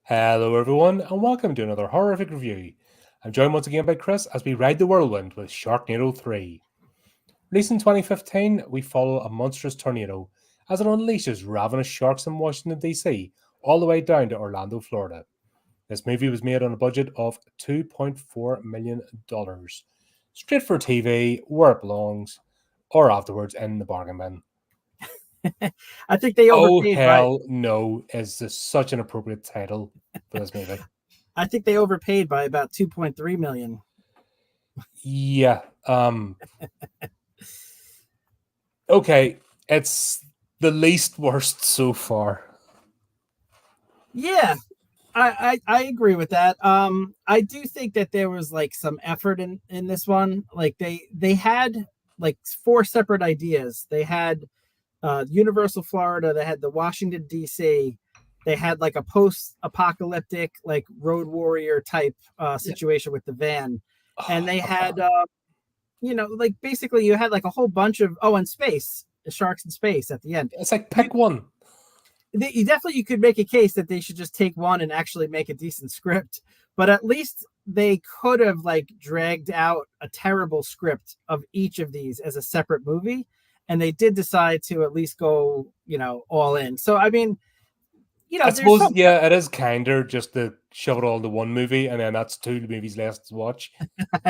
Hello, everyone, and welcome to another horrific review. I'm joined once again by Chris as we ride the whirlwind with Sharknado 3. Released in 2015, we follow a monstrous tornado as it unleashes ravenous sharks in Washington, D.C., all the way down to Orlando, Florida. This movie was made on a budget of $2.4 million. Straight for TV, where it belongs, or afterwards in the bargain bin. I think they Oh, overpaid. hell no, is this such an appropriate title for this movie? I think they overpaid by about 2.3 million. Yeah. Okay, it's the least worst so far. Yeah, I agree with that. I do think that there was like some effort in this one. Like they had like 4 separate ideas. They had Universal Florida. They had the Washington D.C. They had like a post-apocalyptic like road warrior type situation with the van, and they had like basically you had like a whole bunch of and space, the sharks in space at the end. It's like pick one. You could make a case that they should just take one and actually make a decent script, but at least they could have like dragged out a terrible script of each of these as a separate movie, and they did decide to at least go all in. So I mean, I suppose it is kinder just to shove it all into one movie, and then that's 2 movies left to watch.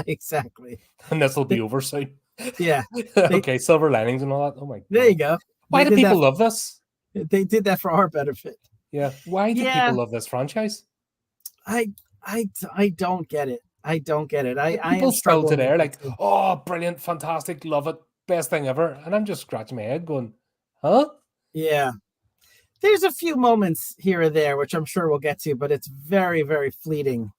Exactly. And this will be over soon. Yeah. Okay, silver linings and all that. Oh my God. There you go. Why do people love this? They did that for our benefit. Yeah. Why do people love this franchise? I don't get it. I don't get it. People still today are like, oh, brilliant, fantastic, love it, best thing ever. And I'm just scratching my head going, huh? Yeah. There's a few moments here or there, which I'm sure we'll get to, but it's very, very fleeting.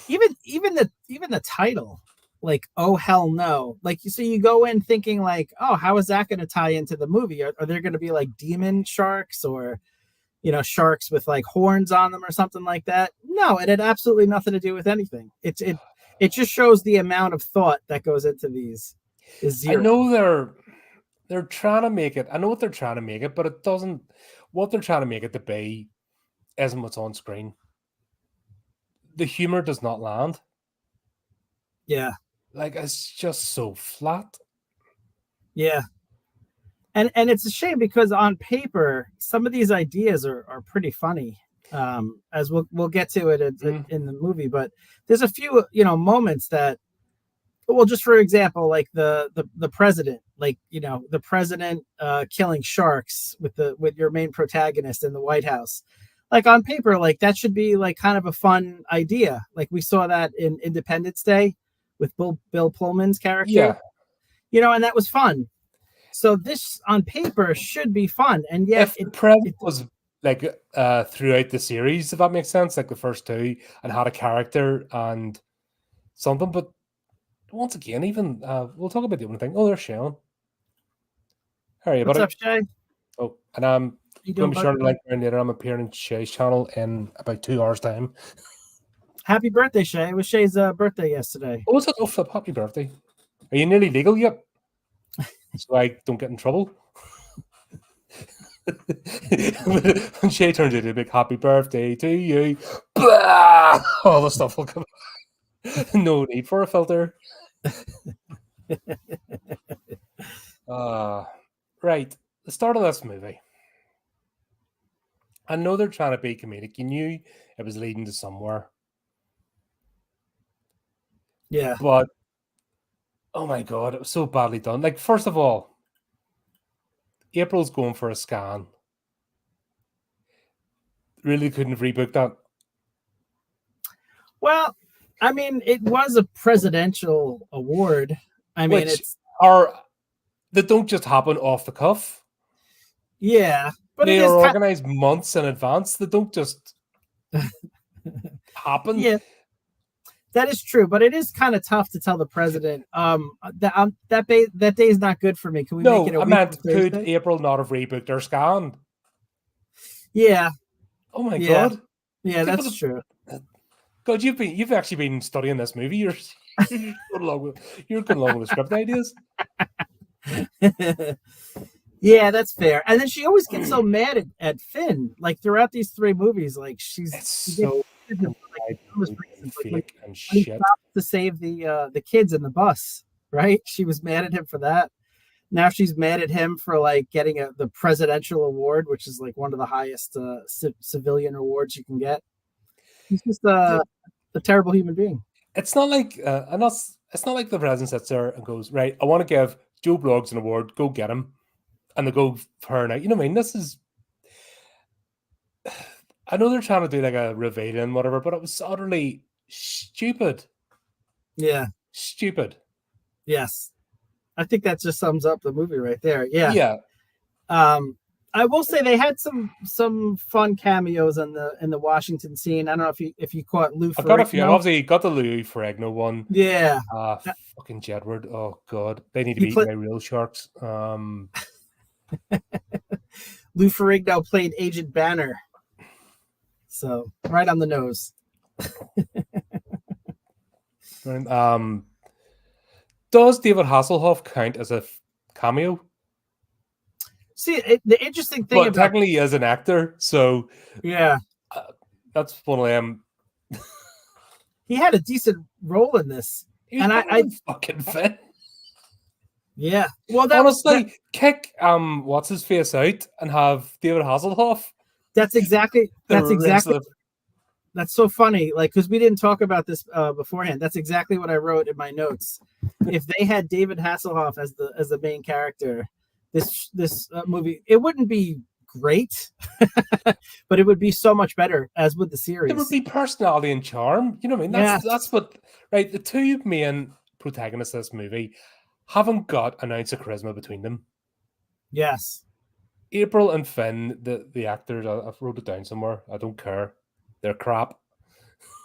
Even the title, like, oh hell no. Like, so you go in thinking like, oh, how is that going to tie into the movie? Are there going to be like demon sharks or sharks with like horns on them or something like that? No, it had absolutely nothing to do with anything. It just shows the amount of thought that goes into these is zero. I know they're trying to make it. I know what they're trying to make it, but it doesn't. What they're trying to make it to be isn't what's on screen. The humor does not land. Yeah. Like, it's just so flat. Yeah. And it's a shame because on paper, some of these ideas are pretty funny. As we'll get to it in the movie, but there's a few moments that, well, just for example, like the president, like the president killing sharks with your main protagonist in the White House. Like on paper, like that should be like kind of a fun idea. Like we saw that in Independence Day with Bill Pullman's character. Yeah. And that was fun. So this on paper should be fun, and yet if the president was like throughout the series, if that makes sense, like the first 2, and had a character and something, but once again, even we'll talk about the other thing. Oh, there's Sean. How are you, buddy? What's up, Shay? Oh, and I'm going to be sure to like later. I'm appearing on Shay's channel in about 2 hours' time. Happy birthday, Shay! It was Shay's birthday yesterday. Oh, was it? Oh, flip! Happy birthday! Are you nearly legal yet? So I don't get in trouble. When Shay turns into a big happy birthday to you, blah, all the stuff will come. No need for a filter. Right. The start of this movie. I know they're trying to be comedic. You knew it was leading to somewhere. Yeah. But oh my God, it was so badly done. Like, first of all, April's going for a scan. Really couldn't have rebooked that. Well, I mean, it was a presidential award. I mean, they don't just happen off the cuff. Yeah, but they are organized months in advance. They don't just happen. Yeah, that is true, but it is kind of tough to tell the president that day is not good for me. Can we make it a week? Could April not have rebooked her scan? Yeah. Oh my God. Yeah, that's true. God, you've actually been studying this movie. You're going along with the script ideas. Yeah, that's fair. And then she always gets so mad at Finn, like throughout these 3 movies. Like It's she gets so mad at him for, like, enormous and reasons. Like fake and when he shit. stopped to save the kids in the bus, right? She was mad at him for that. Now she's mad at him for like getting the presidential award, which is like one of the highest civilian awards you can get. He's just a terrible human being. It's not like it's not like the president sits there and goes, right, I want to give Joe Bloggs an award, go get him. And they go for her now. You know what I mean? This is, I know they're trying to do like a reveal and whatever, but it was utterly stupid. Yeah. Stupid. Yes. I think that just sums up the movie right there. Yeah. Yeah. I will say they had some fun cameos in the Washington scene. I don't know if you caught Lou Ferrigno. I've got a few. I've obviously got the Louis Ferrigno one. Yeah. Fucking Jedward. Oh god, they need to be eaten by real sharks. Lou Ferrigno played Agent Banner, so right on the nose. Does David Hasselhoff count as a cameo? See, the interesting thing but technically he is an actor, so yeah, that's one of them. He had a decent role in this, and I fucking fit. Yeah, well, honestly, kick what's his face out and have David Hasselhoff. That's exactly. That's so funny. Like, because we didn't talk about this beforehand. That's exactly what I wrote in my notes. If they had David Hasselhoff as the main character, this movie, it wouldn't be great, but it would be so much better, as with the series. There would be personality and charm. You know what I mean? That's what, right? The two main protagonists of this movie haven't got an ounce of charisma between them. Yes. April and Finn, the actors, I've wrote it down somewhere. I don't care. They're crap.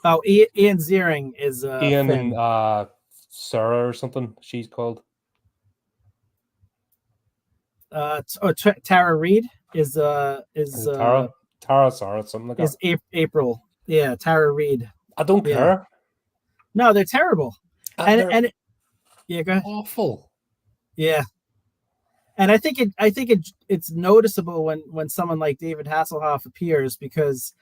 Oh, Ian Ziering is Ian Finn. And Sarah or something she's called. Tara Reid is Tara Sarah, something like that. Is April. Yeah, Tara Reid. I don't care. No, they're terrible. And yeah, go ahead. Awful. Yeah. And I think it's noticeable when someone like David Hasselhoff appears, because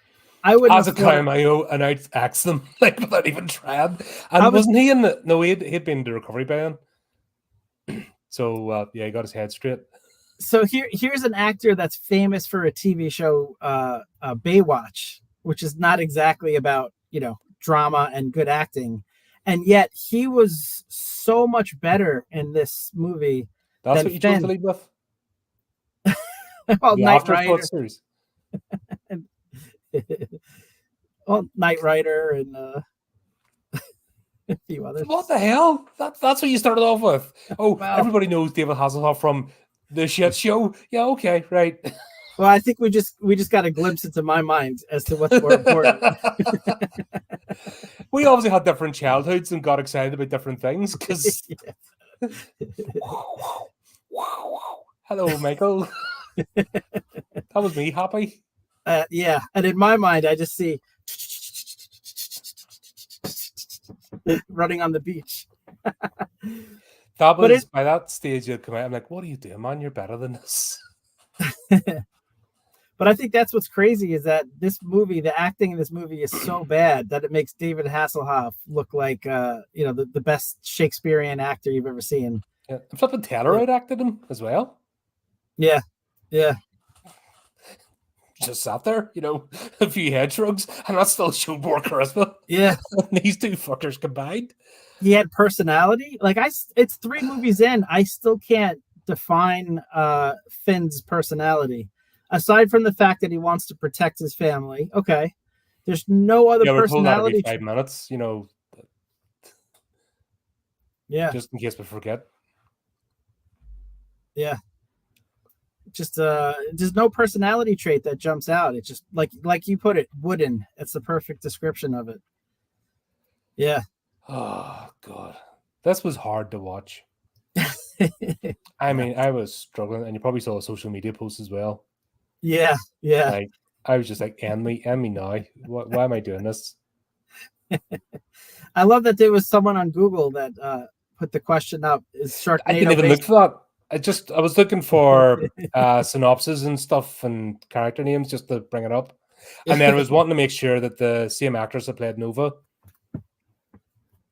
I would as a cameo and out-acts them like without even trying. And wasn't he in the? No, he'd been to recovery by then. So yeah, he got his head straight. So here's an actor that's famous for a TV show, Baywatch, which is not exactly about drama and good acting, and yet he was so much better in this movie. That's what you chose to lead with. Well, Knight Rider. Well, Knight Rider and a few others. What the hell? That's what you started off with. Oh, wow. Everybody knows David Hasselhoff from the shit show. Yeah, okay, right. Well, I think we just got a glimpse into my mind as to what's more important. We obviously had different childhoods and got excited about different things. Because hello, Michael. That was me happy. Yeah, and in my mind, I just see running on the beach. That was by that stage you'll come out. I'm like, what are you doing, man? You're better than this. But I think that's what's crazy is that this movie, the acting in this movie is so bad that it makes David Hasselhoff look like the best Shakespearean actor you've ever seen. Yeah, and flipping Taylor out-acted him as well. Yeah, yeah. Just sat there, a few head shrugs, and that still showed more charisma. Yeah. These two fuckers combined. He had personality. Like it's 3 movies in, I still can't define Finn's personality. Aside from the fact that he wants to protect his family. Okay. There's no other personality. 5 minutes, Yeah. Just in case we forget. Yeah. Just there's no personality trait that jumps out. It's just like you put it, wooden. It's the perfect description of it. Yeah. Oh god, this was hard to watch. I mean, I was struggling, and you probably saw a social media post as well. Yeah. Like I was just like, end me now. Why am I doing this? I love that there was someone on Google that put the question up: is Sharknado? I didn't even look for that. I was looking for synopses and stuff and character names just to bring it up. And then I was wanting to make sure that the same actress that played Nova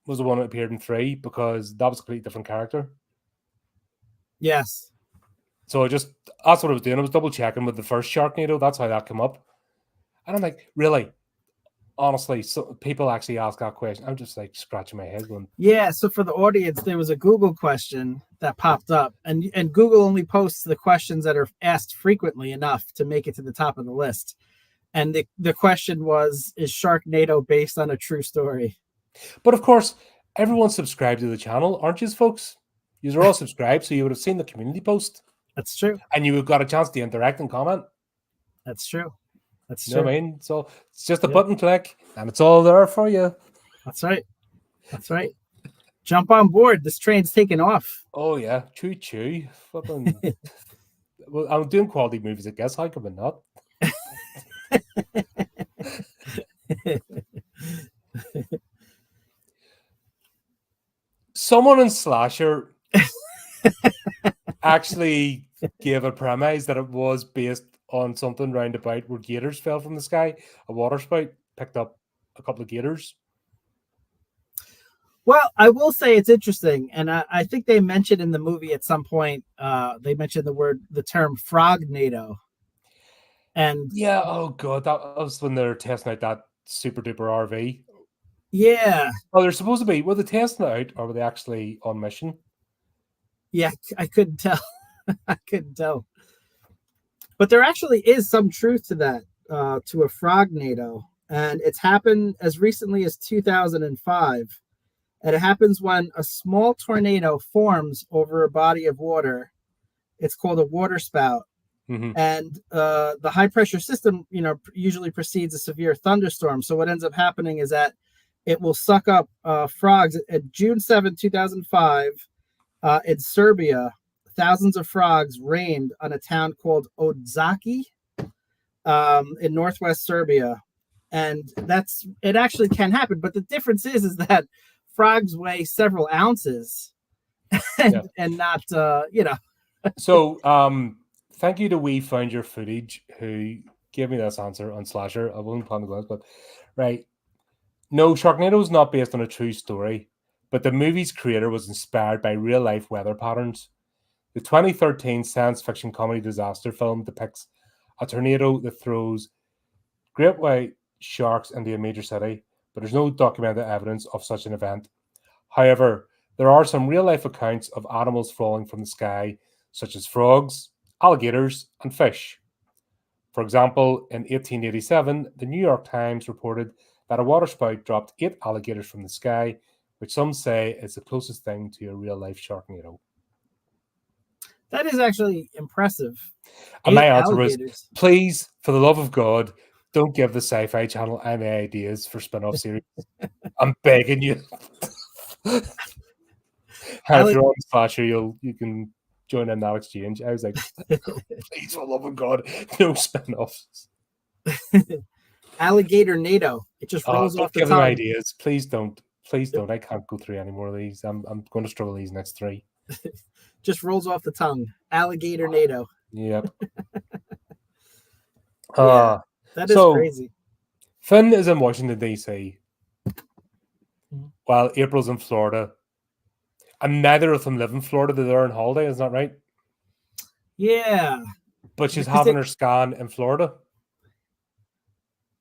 was the one that appeared in 3, because that was a completely different character. Yes. So that's what I was doing. I was double checking with the first Sharknado. That's how that came up. And I'm like, really? Honestly, so people actually ask that question. I'm just like scratching my head going, yeah. So for the audience, there was a Google question that popped up, and Google only posts the questions that are asked frequently enough to make it to the top of the list. And the question was, is Sharknado based on a true story? But of course, everyone's subscribed to the channel, aren't you, folks? You're all subscribed, so you would have seen the community post. That's true. And you got a chance to interact and comment. That's true. That's You true. know what I mean? So it's just a button click, and it's all there for you. That's right. That's right. Jump on board. This train's taking off. Oh yeah, choo. Fucking. Well, I'm doing quality movies, I guess. How come I'm not? Someone in Slasher actually gave a premise that it was based on something roundabout where gators fell from the sky. A water spout picked up a couple of gators. Well, I will say it's interesting, and I think they mentioned in the movie at some point. They mentioned the term Frognado, and yeah, oh god, that was when they're testing out that super duper RV. Yeah. Oh, they're supposed to be. Were they testing it out, or were they actually on mission? Yeah, I couldn't tell. I couldn't tell. But there actually is some truth to that, to a Frognado, and it's happened as recently as 2005. And it happens when a small tornado forms over a body of water. It's called a water spout. Mm-hmm. And the high pressure system, usually precedes a severe thunderstorm. So what ends up happening is that it will suck up frogs. At June 7, 2005, in Serbia, thousands of frogs rained on a town called Odzaki in northwest Serbia. And it actually can happen. But the difference is that frogs weigh several ounces and not, So, thank you to We Found Your Footage, who gave me this answer on Slasher. I won't plan to go, but right. No, Sharknado is not based on a true story, but the movie's creator was inspired by real-life weather patterns. The 2013 science fiction comedy disaster film depicts a tornado that throws great white sharks into a major city, but there's no documented evidence of such an event. However, there are some real-life accounts of animals falling from the sky, such as frogs, alligators, and fish. For example, in 1887, the New York Times reported that a waterspout dropped 8 alligators from the sky, which some say is the closest thing to a real-life Sharknado. That is actually impressive. And my answer was, please, for the love of God, don't give the Sci-Fi Channel any ideas for spin-off series. I'm begging you. And if you're on Slasher, you can join in that exchange. I was like, please, for the love of God, no spin-offs. Alligator NATO. It just rolls off the tongue. Give them ideas. Please don't. Please don't. I can't go through any more of these. I'm going to struggle these next 3. Just rolls off the tongue. Alligator NATO. Yep. That is crazy. Finn is in Washington, D.C., while April's in Florida. And neither of them live in Florida. They're on holiday, isn't that right? Yeah. But she's having her scan in Florida.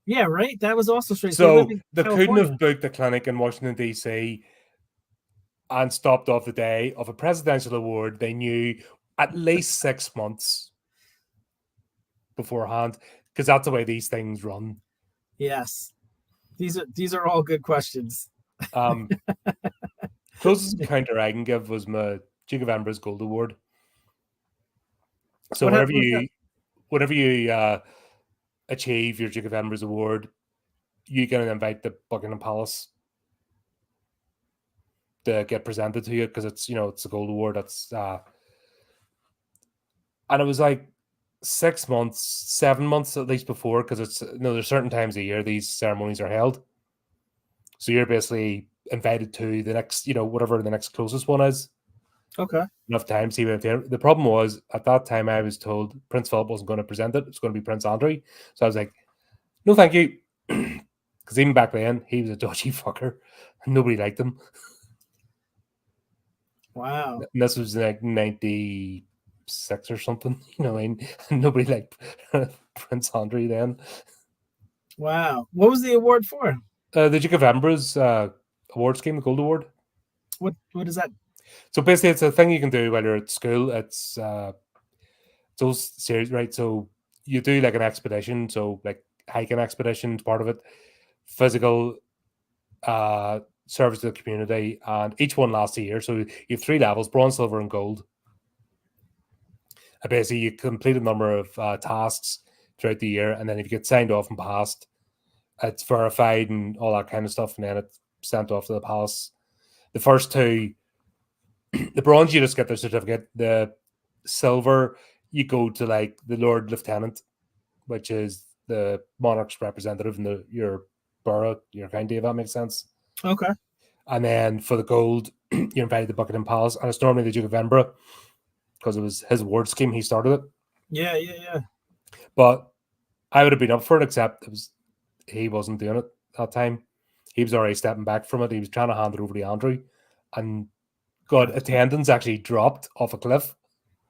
Yeah, right? That was also strange. So they couldn't have booked the clinic in Washington, D.C. and stopped off the day of a presidential award they knew at least 6 months beforehand, because that's the way these things run. Yes. These are all good questions. Closest encounter I can give was my Duke of Edinburgh's Gold Award. So whenever you achieve your Duke of Edinburgh's award, you can invite the Buckingham Palace to get presented to you, because it's a gold award. That's and it was like 6 months, 7 months at least before, because it's there's certain times a year these ceremonies are held. So you're basically invited to the next, whatever the next closest one is. Okay. enough time to see what the problem was. At that time, I was told Prince Philip wasn't going to present it. It was going to be Prince Andrew. So I was like, no, thank you. Because even back then, he was a dodgy fucker. Nobody liked him. Wow. And this was like 96 or something. You know, and nobody liked Prince Andrew then. Wow. What was the award for? The Duke of Edinburgh's award scheme, the Gold Award. What is that? So basically, it's a thing you can do while you're at school. It's those series, right? So you do like an expedition, so like hiking expedition is part of it, physical service to the community, and each one lasts a year. So you have 3 levels: bronze, silver, and gold. And basically, you complete a number of tasks throughout the year, and then if you get signed off and passed, it's verified and all that kind of stuff, and then it's sent off to the palace. The first 2, the bronze, you just get the certificate. The silver, you go to like the Lord Lieutenant, which is the monarch's representative in your borough, your county, if that makes sense. Okay. And then for the gold, you're invited to Buckingham Palace, and it's normally the Duke of Edinburgh because it was his award scheme. He started it. Yeah. But I would have been up for it, except he wasn't doing it that time. He was already stepping back from it. He was trying to hand it over to Andrew, and attendance actually dropped off a cliff.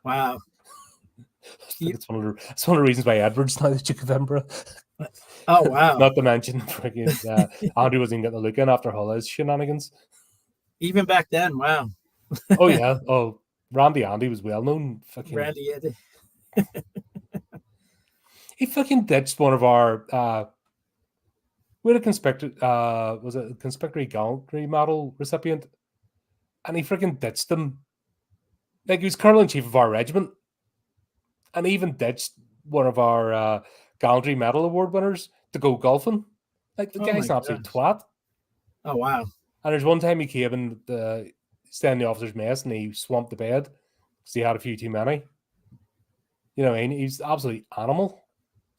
Wow. It's one of the reasons why Edward's not the Duke of Edinburgh. Oh wow. Not to mention freaking Andrew wasn't getting the look in after all his shenanigans. Even back then, wow. Oh yeah. Oh, Randy Andy was well known. Fucking Randy Andy. He fucking ditched one of our we had a was it a conspicuous gallantry medal recipient, and he freaking ditched them. Like, he was colonel in chief of our regiment, and he even ditched one of our gallantry medal award winners to go golfing. Like, the guy's an absolute twat. Oh wow. And there's one time he came and stayed in the officer's mess, and he swamped the bed because he had a few too many. You know what I mean? He's absolutely animal.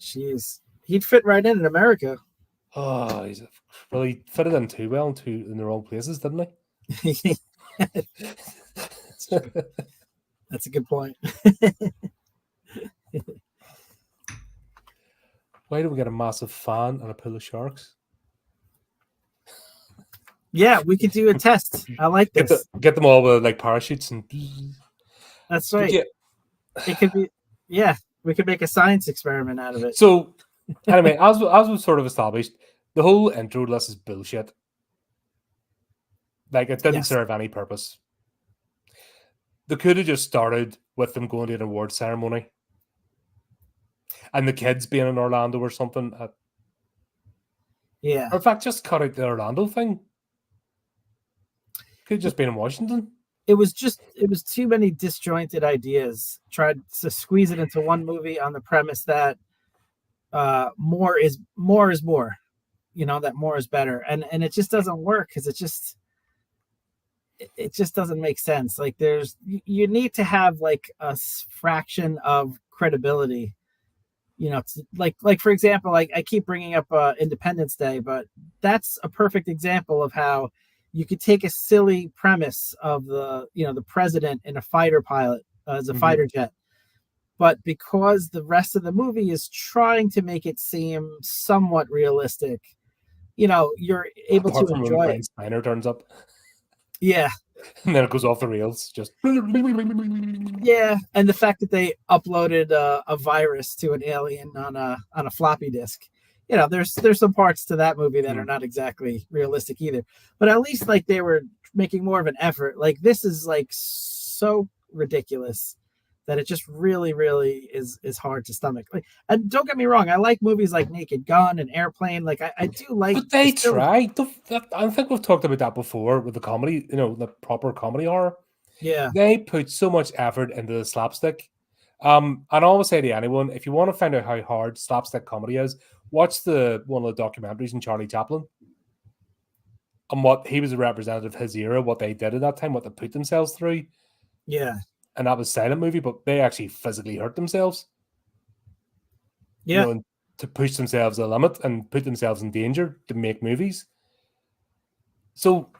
Jeez, he'd fit right in America. Oh, he's really fitted in too well in the wrong places, didn't he? That's a good point. Why do we get a massive fan and a pool of sharks? Yeah, we could do a test. I like this. Get them all with like parachutes and. That's right. It could be. Yeah, we could make a science experiment out of it. So, anyway, as we've sort of established, the whole intro to this is bullshit. Like, it didn't serve any purpose. They could have just started with them going to an award ceremony, and the kids being in Orlando or something. Yeah. Or in fact, just cut out the Orlando thing. Could have just been in Washington. It was too many disjointed ideas. Tried to squeeze it into one movie on the premise that more is more. You know, that more is better, and it just doesn't work because it just doesn't make sense. Like, you need to have like a fraction of credibility. You know, like for example, like I keep bringing up Independence Day, but that's a perfect example of how you could take a silly premise of the president in a fighter pilot as a fighter jet, but because the rest of the movie is trying to make it seem somewhat realistic, you know, you're able to enjoy it. Steiner turns up. Yeah. And then it goes off the rails. Just yeah, and the fact that they uploaded a virus to an alien on a floppy disk. You know, there's some parts to that movie that are not exactly realistic either. But at least like they were making more of an effort. Like, this is like so ridiculous that it just really, really is hard to stomach. Like, and don't get me wrong, I like movies like Naked Gun and Airplane. Like, I do like. But they try. I think we've talked about that before with the comedy. You know, the proper comedy horror. Yeah. They put so much effort into the slapstick. And I always say to anyone, if you want to find out how hard slapstick comedy is, watch one of the documentaries on Charlie Chaplin and what he was a representative of his era, what they did at that time, what they put themselves through. Yeah. And that was a silent movie, but they actually physically hurt themselves. Yeah. You know, to push themselves to the limit and put themselves in danger to make movies. So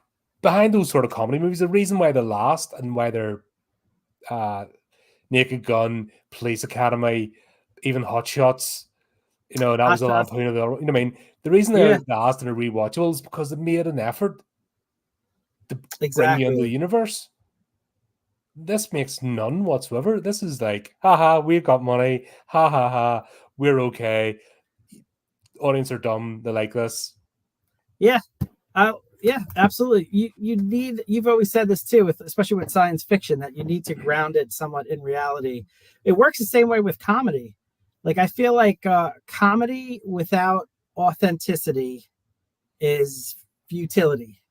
behind those sort of comedy movies, the reason why they last and why they're Naked Gun, Police Academy, even Hot Shots. You know, that was the lampoon of the. You know what I mean? The reason they're asked and are rewatchable is because they made an effort to bring you into the universe. This makes none whatsoever. This is like, haha, we've got money. Ha ha ha, we're okay. Audience are dumb. They like this. Yeah. Yeah, absolutely. You've always said this too, especially with science fiction, that you need to ground it somewhat in reality. It works the same way with comedy. Like, I feel like comedy without authenticity is futility.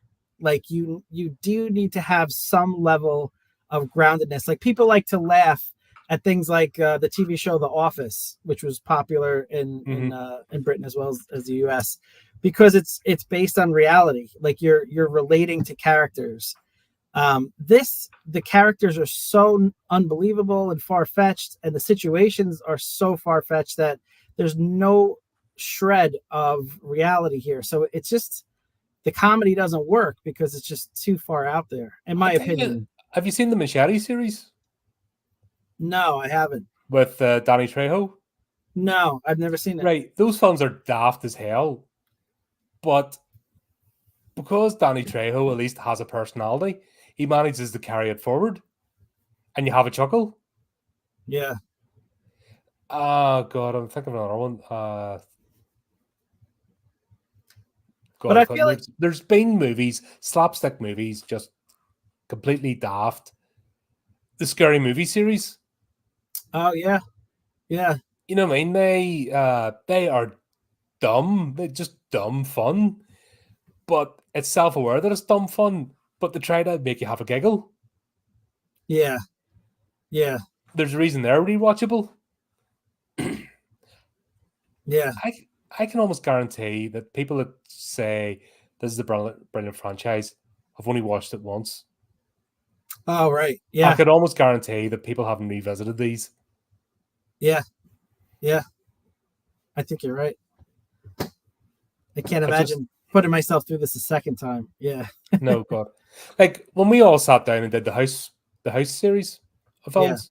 Like, you do need to have some level of groundedness. Like, people like to laugh at things like the TV show The Office, which was popular in Britain as well as the US, because it's based on reality. Like, you're relating to characters. The characters are so unbelievable and far-fetched, and the situations are so far-fetched that there's no shred of reality here. So it's just, the comedy doesn't work because it's just too far out there, in my opinion. Have you seen the Machete series? No, I haven't. With Danny Trejo? No, I've never seen it. Right, those films are daft as hell. But because Danny Trejo at least has a personality, he manages to carry it forward. And you have a chuckle. Yeah. Oh, God, I'm thinking of another one. But I feel like there's been movies, slapstick movies, just completely daft. The Scary Movie series. Oh, yeah. Yeah. You know what I mean? They are dumb. They're just dumb fun. But it's self-aware that it's dumb fun, but they try to make you have a giggle. Yeah. Yeah. There's a reason they're rewatchable. Yeah. I can almost guarantee that people that say this is a brilliant franchise have only watched it once. Oh, right. Yeah. I could almost guarantee that people haven't revisited these. Yeah. Yeah. I think you're right. I can't imagine putting myself through this a second time. Yeah. No, God. Like, when we all sat down and did the house series of films,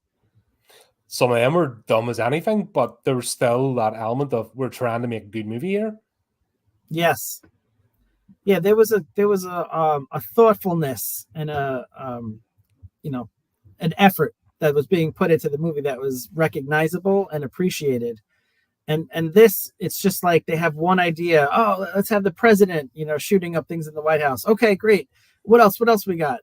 some of them were dumb as anything, but there was still that element of we're trying to make a good movie here. Yes. Yeah, there was a thoughtfulness and an effort that was being put into the movie that was recognizable and appreciated. And this, it's just like they have one idea. Oh, let's have the president, shooting up things in the White House. Okay, great. What else we got?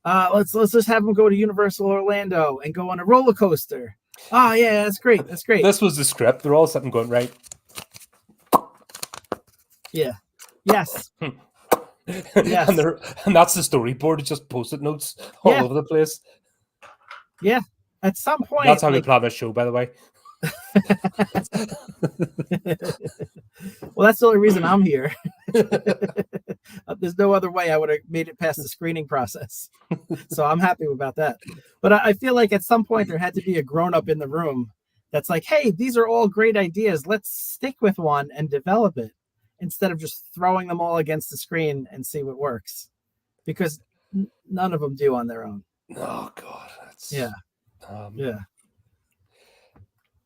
Let's just have them go to Universal Orlando and go on a roller coaster. Oh yeah, that's great. That's great. This was the script. They're all sitting going, right. Yeah. Yes. Yes. And that's the storyboard. It's just Post-it notes all over the place. Yeah. At some point. That's how we plan this show, by the way. Well, that's the only reason I'm here. There's no other way I would have made it past the screening process. So I'm happy about that. But I feel like at some point there had to be a grown-up in the room that's like, hey, these are all great ideas. Let's stick with one and develop it instead of just throwing them all against the screen and see what works. Because none of them do on their own. Oh, God. Yeah.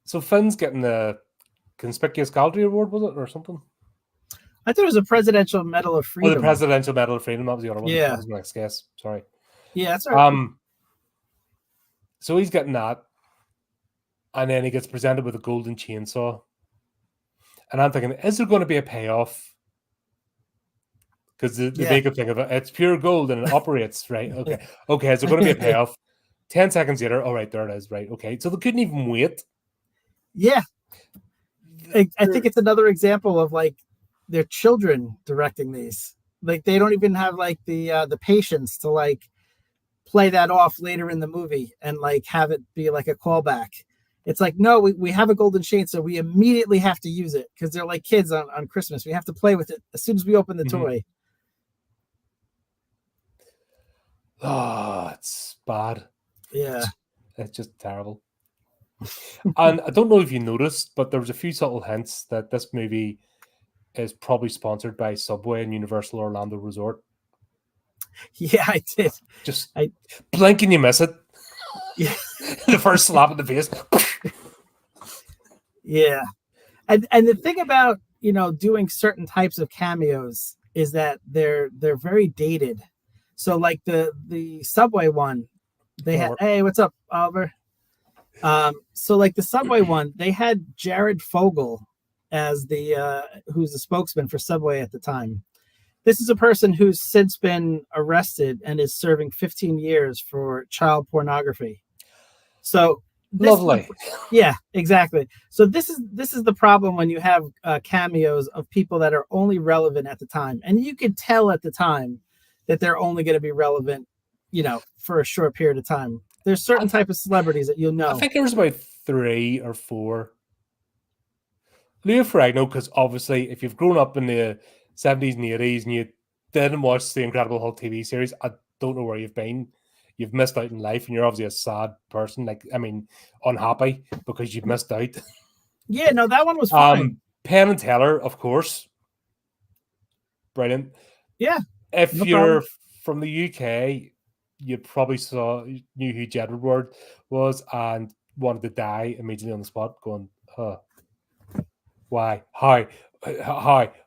So Finn's getting the Conspicuous Quality Award, was it, or something? I thought it was a Presidential Medal of Freedom. Oh, the Presidential Medal of Freedom. That was the other one. Yeah. That was my next guess. Sorry. Yeah, that's all right. So he's getting that. And then he gets presented with a golden chainsaw. And I'm thinking, is there going to be a payoff? Because the big thing of it, it's pure gold and it operates, right? Okay. Okay, is there going to be a payoff? 10 seconds later, all right, there it is, right? Okay. So they couldn't even wait. Yeah. I think it's another example of like their children directing these. Like they don't even have like the patience to like play that off later in the movie and like have it be like a callback. It's like, no, we have a golden chainsaw, so we immediately have to use it because they're like kids on Christmas. We have to play with it as soon as we open the toy. Oh, it's bad. Yeah. It's just terrible. And I don't know if you noticed, but there was a few subtle hints that this movie is probably sponsored by Subway and Universal Orlando Resort. Yeah, I did. Just blink and you miss it. Yeah. The first slap in the face. Yeah. And the thing about, doing certain types of cameos is that they're very dated. So like the Subway one, they had, hey, what's up, Oliver? So like the Subway one, they had Jared Fogle as the who's the spokesman for Subway at the time. This is a person who's since been arrested and is serving 15 years for child pornography. So lovely. Yeah, exactly. So this is the problem when you have cameos of people that are only relevant at the time, and you could tell at the time that they're only going to be relevant, for a short period of time. There's certain type of celebrities that you'll know. I think there was about 3 or 4. Leo Ferrigno, because obviously, if you've grown up in the 70s and 80s and you didn't watch the Incredible Hulk TV series, I don't know where you've been. You've missed out in life, and you're obviously a sad person. Unhappy because you've missed out. Yeah, no, that one was fine. Penn and Teller, of course, brilliant. Yeah. If you're from the UK, you probably knew who Jedward was and wanted to die immediately on the spot, going, why? Hi.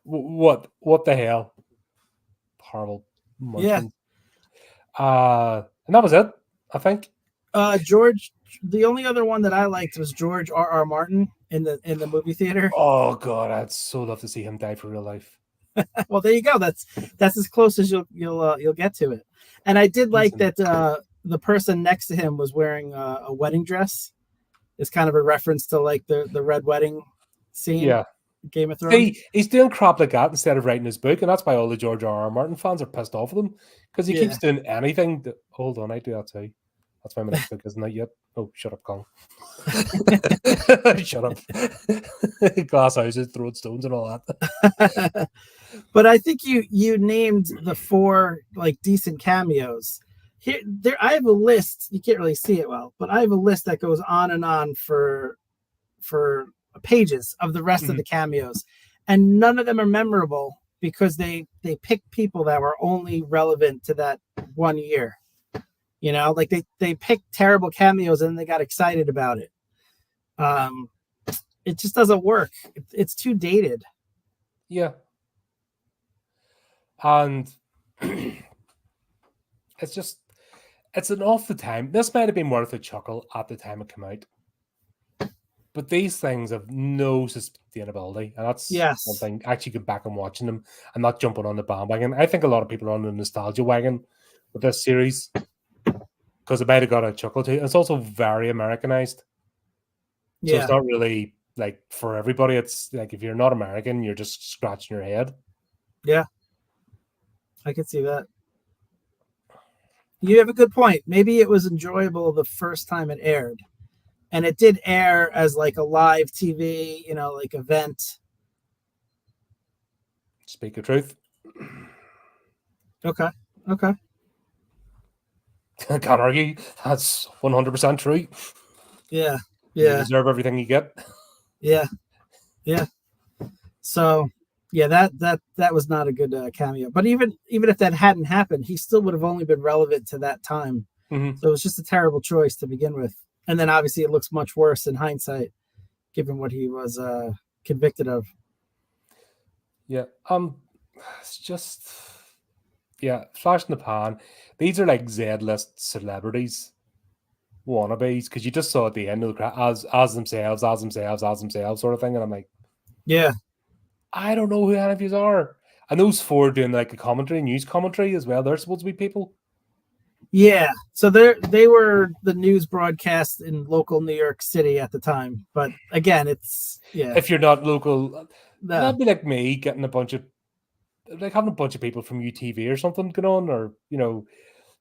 What the hell? Horrible munchkins. Yeah. And that was it, I think. George, the only other one that I liked was George R.R. Martin in the movie theater. Oh God, I'd so love to see him die for real life. Well, there you go. That's as close as you'll get to it. And I did like that the person next to him was wearing a wedding dress. It's kind of a reference to like the red wedding scene. Yeah. Game of Thrones. He's doing crap like that instead of writing his book, and that's why all the George R.R. Martin fans are pissed off with him, because he keeps doing anything. Hold on, I do that too. That's why my next book isn't out yet. Oh, shut up, Colin. Shut up. Glass houses, throwing stones and all that. But I think you named the 4 like decent cameos. I have a list. You can't really see it well, but I have a list that goes on and on for pages of the rest of the cameos, and none of them are memorable because they picked people that were only relevant to that 1 year. Like they picked terrible cameos and they got excited about it. It just doesn't work. It's too dated. Yeah. And it's an off the time. This might have been worth a chuckle at the time it came out. But these things have no sustainability. And that's one thing. Actually get back and watching them and not jumping on the bandwagon. I think a lot of people are on the nostalgia wagon with this series because it might have got a chuckle too. It's also very Americanized. So it's not really like for everybody. It's like if you're not American, you're just scratching your head. Yeah. I can see that. You have a good point. Maybe it was enjoyable the first time it aired. And it did air as like a live TV, like event. Speak the truth. Okay. I can't argue. That's 100% true. Yeah. You deserve everything you get. Yeah. So, yeah, that was not a good cameo. But even if that hadn't happened, he still would have only been relevant to that time. Mm-hmm. So it was just a terrible choice to begin with. And then obviously it looks much worse in hindsight, given what he was convicted of. Yeah. It's just, flash in the pan. These are like Z-list celebrities, wannabes, because you just saw at the end of the as themselves sort of thing, and I'm like, yeah, I don't know who any of you are. And those 4 doing like a news commentary as well. They're supposed to be people. Yeah, so they were the news broadcast in local New York City at the time. But again, if you're not local, that'd be like me getting having a bunch of people from UTV or something going on, or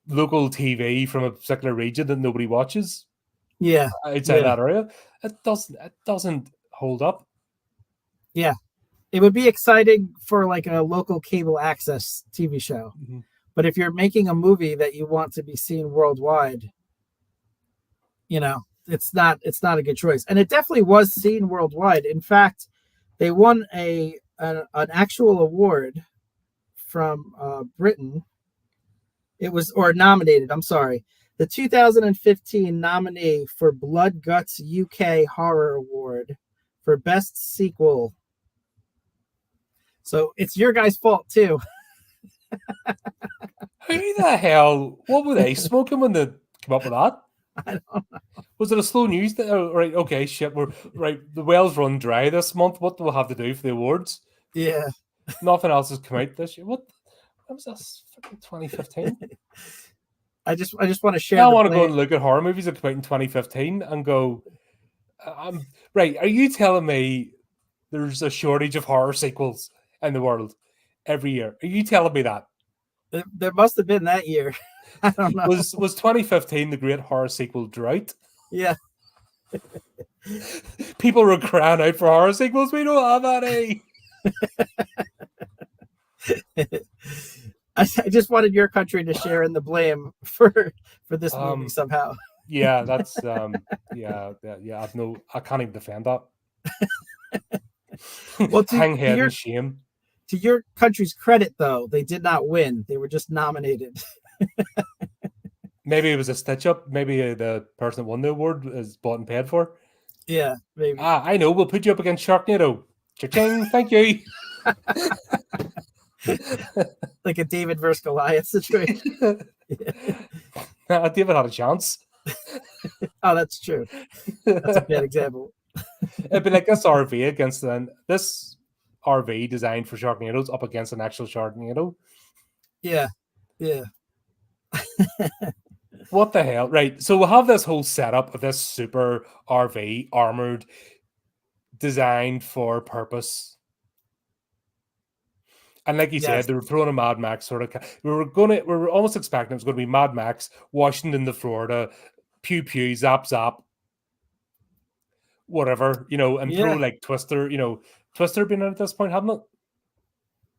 local TV from a particular region that nobody watches. Yeah, outside that area, it doesn't hold up. Yeah, it would be exciting for like a local cable access TV show. Mm-hmm. But if you're making a movie that you want to be seen worldwide, it's not a good choice. And it definitely was seen worldwide. In fact, they won an actual award from Britain. It was, or nominated, I'm sorry. The 2015 nominee for Blood Guts UK Horror Award for Best Sequel. So it's your guys' fault too. Who the hell? What were they smoking when they came up with that? I don't know. Was it a slow news? Right, okay, shit. We're right. The wells run dry this month. What do we have to do for the awards? Yeah. Nothing else has come out this year. What was this? Fucking 2015. I just want to share. I want to go and look at horror movies that come out in 2015 and go. Right. Are you telling me there's a shortage of horror sequels in the world every year? Are you telling me that? There must have been that year. I don't know. Was 2015 the great horror sequel drought? Yeah. People were crying out for horror sequels. We don't have any. I just wanted your country to share in the blame for this movie somehow. Yeah, that's yeah. I can't even defend that. Well, hang head in shame. To your country's credit, though, they did not win. They were just nominated. Maybe it was a stitch up. Maybe the person that won the award is bought and paid for. Yeah, maybe. I know. We'll put you up against Sharknado. Cha-ching, thank you. Like a David versus Goliath situation. David had a chance. Oh, that's true. That's a bad example. It'd be like this RV against this RV designed for Sharknadoes up against an actual Sharknado. Yeah. What the hell? Right. So we'll have this whole setup of this super RV armored, designed for purpose. And like you said, they were throwing a Mad Max sort of. We were almost expecting it was going to be Mad Max, Washington to Florida, pew pew, zap zap, whatever, and throw like Twister. Twister been out at this point, hadn't it?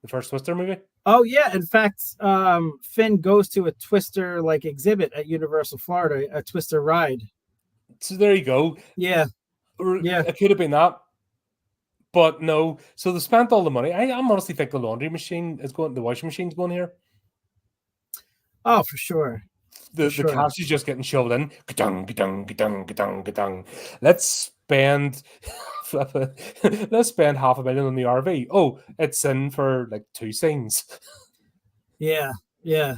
The first Twister movie. Oh yeah, in fact, Finn goes to a Twister like exhibit at Universal Florida, a Twister ride. So there you go. Yeah. It could have been that. But no, so they spent all the money. I honestly think the laundry machine is going, the washing machine's going here. Oh, for sure. The cash is just getting shoved in. Ka-dung, ka-dung, ka-dung, ka-dung, ka-dung. Let's spend $500,000 on the RV. Oh, it's in for like 2 scenes. Yeah. There's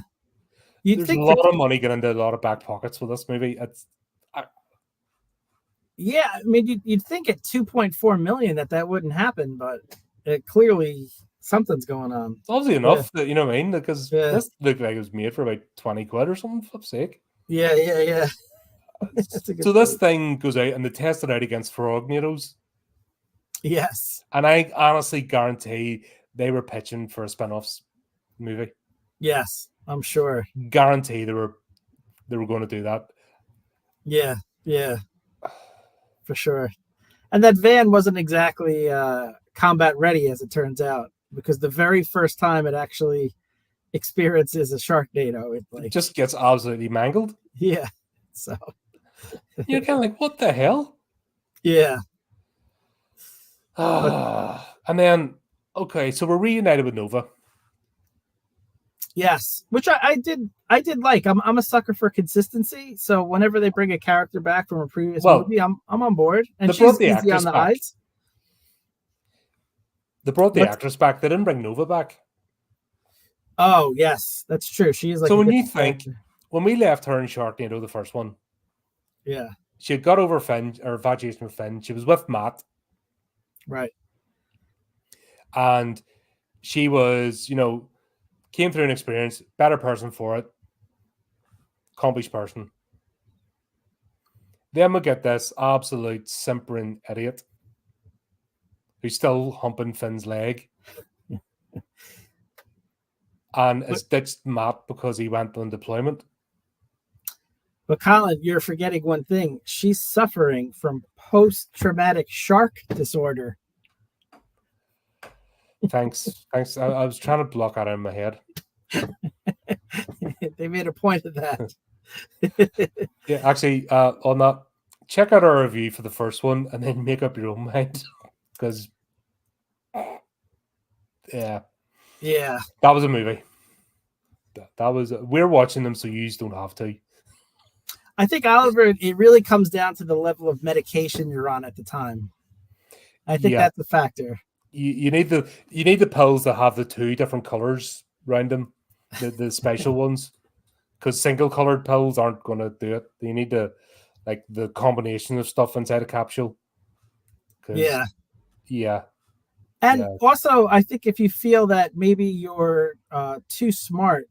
a lot of money getting into a lot of back pockets with this movie. Yeah, I mean, you'd think at 2.4 million that wouldn't happen, but it clearly something's going on. Obviously enough that, you know what I mean? Because this looked like it was made for about 20 quid or something, for flip's sake. Yeah. So this thing goes out and they test it out against Frognados. Yes. And I honestly guarantee they were pitching for a spin-offs movie. Yes, I'm sure. Guarantee they were going to do that. Yeah. For sure. And that van wasn't exactly combat ready, as it turns out, because the very first time it actually experiences a Sharknado, it just gets absolutely mangled. Yeah. So you're kind of like, what the hell? Yeah. And then, okay, so we're reunited with Nova. Yes, which I did like. I'm a sucker for consistency, so whenever they bring a character back from a previous movie, I'm on board. And she's easy on the eyes. They brought the actress back. They didn't bring Nova back. Oh yes, that's true. She is like. So when you think, when we left her in Sharknado, the first one, yeah, she had got over Finn or infatuation with Finn. She was with Matt, right, and she was, came through an experience, better person for it, accomplished person. Then we get this absolute simpering idiot who's still humping Finn's leg and has ditched Matt because he went on deployment. But Colin, you're forgetting one thing. She's suffering from post-traumatic shark disorder. Thanks. I was trying to block that out in my head. They made a point of that. Yeah, actually, on that, check out our review for the first one and then make up your own mind. Because, yeah, that was a movie. That was we're watching them, so you don't have to. I think, Oliver, it really comes down to the level of medication you're on at the time. I think that's a factor. You need the pills that have the 2 different colors around them, the special ones, because single colored pills aren't going to do it. You need the combination of stuff inside a capsule. Yeah. Yeah. And also, I think if you feel that maybe you're too smart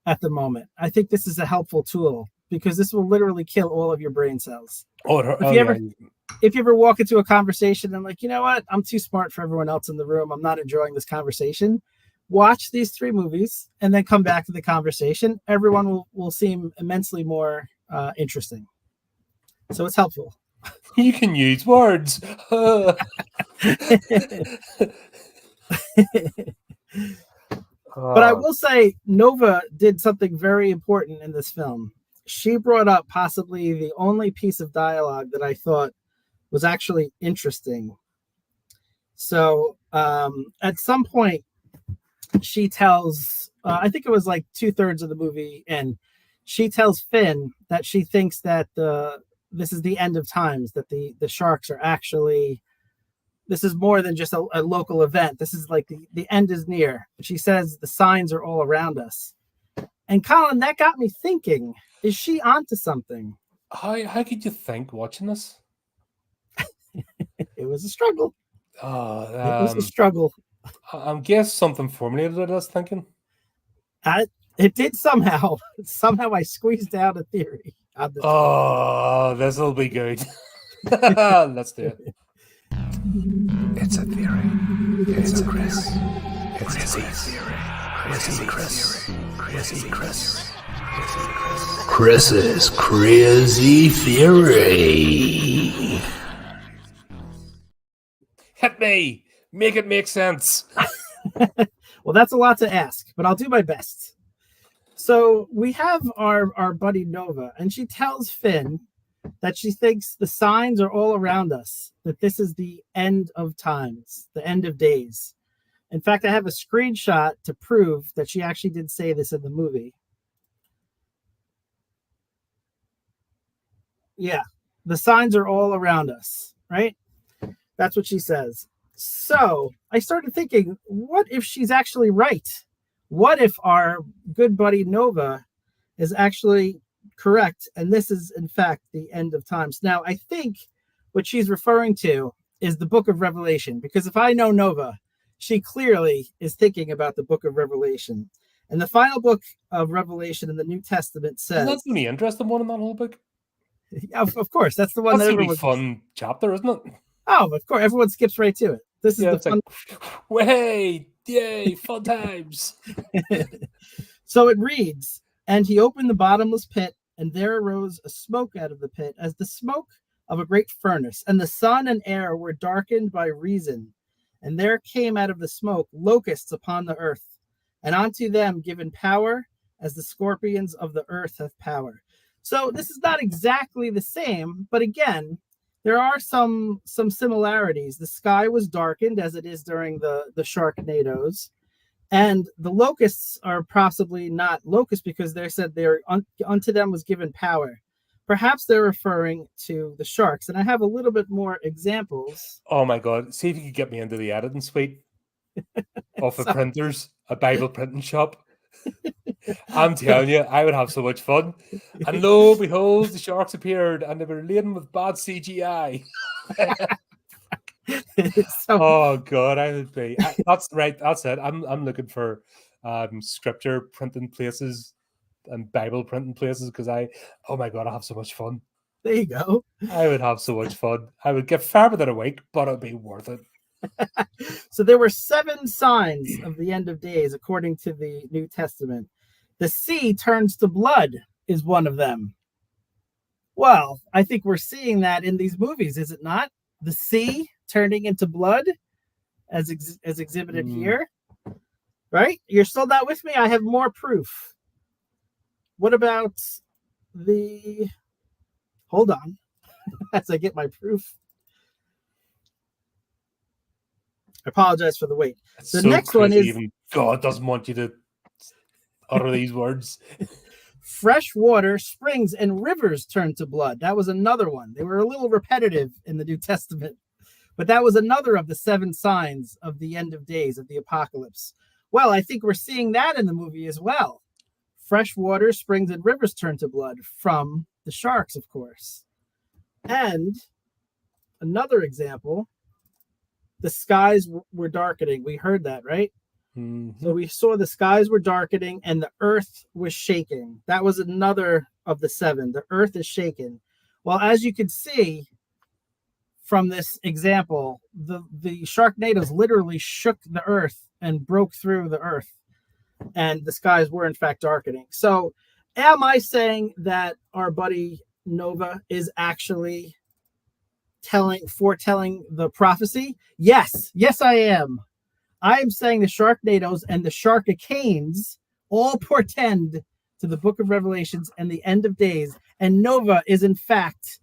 at the moment, I think this is a helpful tool, because this will literally kill all of your brain cells. If you ever walk into a conversation and like, you know what, I'm too smart for everyone else in the room, I'm not enjoying this conversation, watch these 3 movies and then come back to the conversation. Everyone will seem immensely more interesting. So it's helpful. You can use words. But I will say Nova did something very important in this film. She brought up possibly the only piece of dialogue that I thought was actually interesting. So at some point, she tells, I think it was like 2/3 of the movie, and she tells Finn that she thinks that this is the end of times, that the sharks are actually, this is more than just a local event. This is like the end is near. She says the signs are all around us. And Colin, that got me thinking, is she onto something? How could you think watching this? It was a struggle. It was a struggle. I guess something formulated I was thinking. It did somehow. Somehow I squeezed out a theory. This will be good. Let's do it. It's a theory. It's a Chris. It's a theory. Chrissy Chris. Chrissy Chris. Chris's crazy theory. Hit me. Make it make sense. Well, that's a lot to ask, but I'll do my best. So we have our buddy Nova, and she tells Finn that she thinks the signs are all around us, that this is the end of times, the end of days. In fact, I have a screenshot to prove that she actually did say this in the movie. Yeah, the signs are all around us, right? That's what she says. So I started thinking, what if she's actually right? What if our good buddy Nova is actually correct, and this is, in fact, the end of times? Now, I think what she's referring to is the book of Revelation, because if I know Nova, she clearly is thinking about the book of Revelation. And the final book of Revelation in the New Testament says... That's the only interesting one in that whole book. Yeah, of course. That's the one that's that everyone... fun chapter, isn't it? Oh, of course. Everyone skips right to it. This is the fun... Way, yay, fun times. So it reads, and he opened the bottomless pit, and there arose a smoke out of the pit, as the smoke of a great furnace, and the sun and air were darkened by reason. And there came out of the smoke locusts upon the earth, and unto them given power, as the scorpions of the earth have power. So this is not exactly the same, but again, there are some similarities. The sky was darkened, as it is during the Sharknadoes. And the locusts are possibly not locusts, because they said unto them was given power. Perhaps they're referring to the sharks. And I have a little bit more examples. Oh my God. See if you could get me into the editing suite of the printers, a Bible printing shop. I'm telling you, I would have so much fun. And lo, behold, the sharks appeared, and they were laden with bad CGI. Oh God, I would be. That's right. That's it. I'm looking for scripture printing places and Bible printing places, because oh my God, I have so much fun. There you go. I would have so much fun. I would get far within a week, but it'd be worth it. So there were 7 signs of the end of days, according to the New Testament. The sea turns to blood is one of them. Well, I think we're seeing that in these movies, is it not? The sea turning into blood, as exhibited here. Right? You're still not with me? I have more proof. What about the... Hold on. As I get my proof. I apologize for the wait. The next one is... Even God doesn't want you to utter these words. fresh water, springs, and rivers turn to blood. That was another one. They were a little repetitive in the New Testament, but that was another of the 7 signs of the end of days, of the apocalypse. Well, I think we're seeing that in the movie as well. Fresh water, springs, and rivers turn to blood from the sharks, of course. And another example, the skies were darkening. We heard that, right? Mm-hmm. So we saw the skies were darkening and the earth was shaking. That was another of the 7. The earth is shaken. Well, as you can see from this example, the Sharknadoes literally shook the earth and broke through the earth, and the skies were in fact darkening. So am I saying that our buddy Nova is actually foretelling the prophecy? Yes, I am. I am saying the Sharknadoes and the Sharkacanes all portend to the book of Revelations and the end of days, and Nova is in fact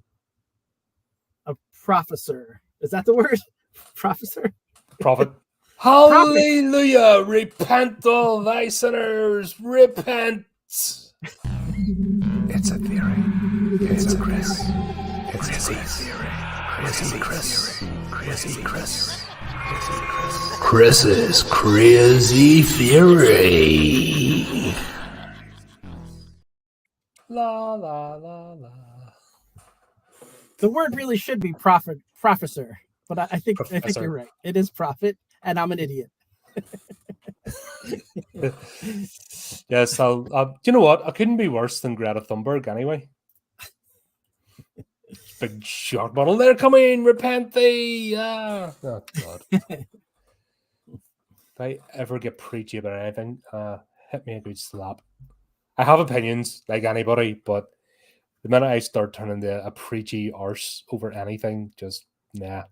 a professor. Is that the word? Professor? Prophet. Hallelujah! Repent, all thy sinners! Repent! It's a theory. It's a Chris. It's a theory. Chris. Chris's crazy theory. La la la la. The word really should be professor, but I think Professor. you're right. It is prophet, and I'm an idiot. Yes, you know what? I couldn't be worse than Greta Thunberg anyway. Big shark bottle. They're coming. Repent thee. Ah. Oh, God. If I ever get preachy about anything, hit me a good slap. I have opinions like anybody, but the minute I start turning into a preachy arse over anything, just nah.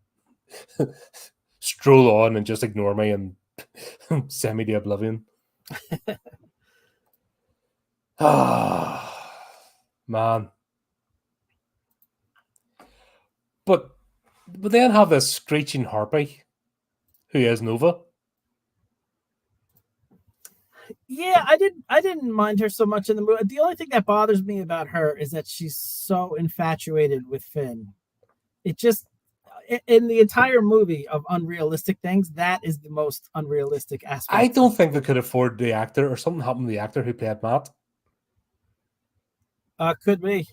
Stroll on and just ignore me and send me to oblivion. Ah, man. But then have this screeching harpy who is Nova. Yeah, I didn't mind her so much in the movie. The only thing that bothers me about her is that she's so infatuated with Finn. It just, in the entire movie of unrealistic things, that is the most unrealistic aspect. I don't think they could afford the actor, or something happened to the actor who played Matt. Could be.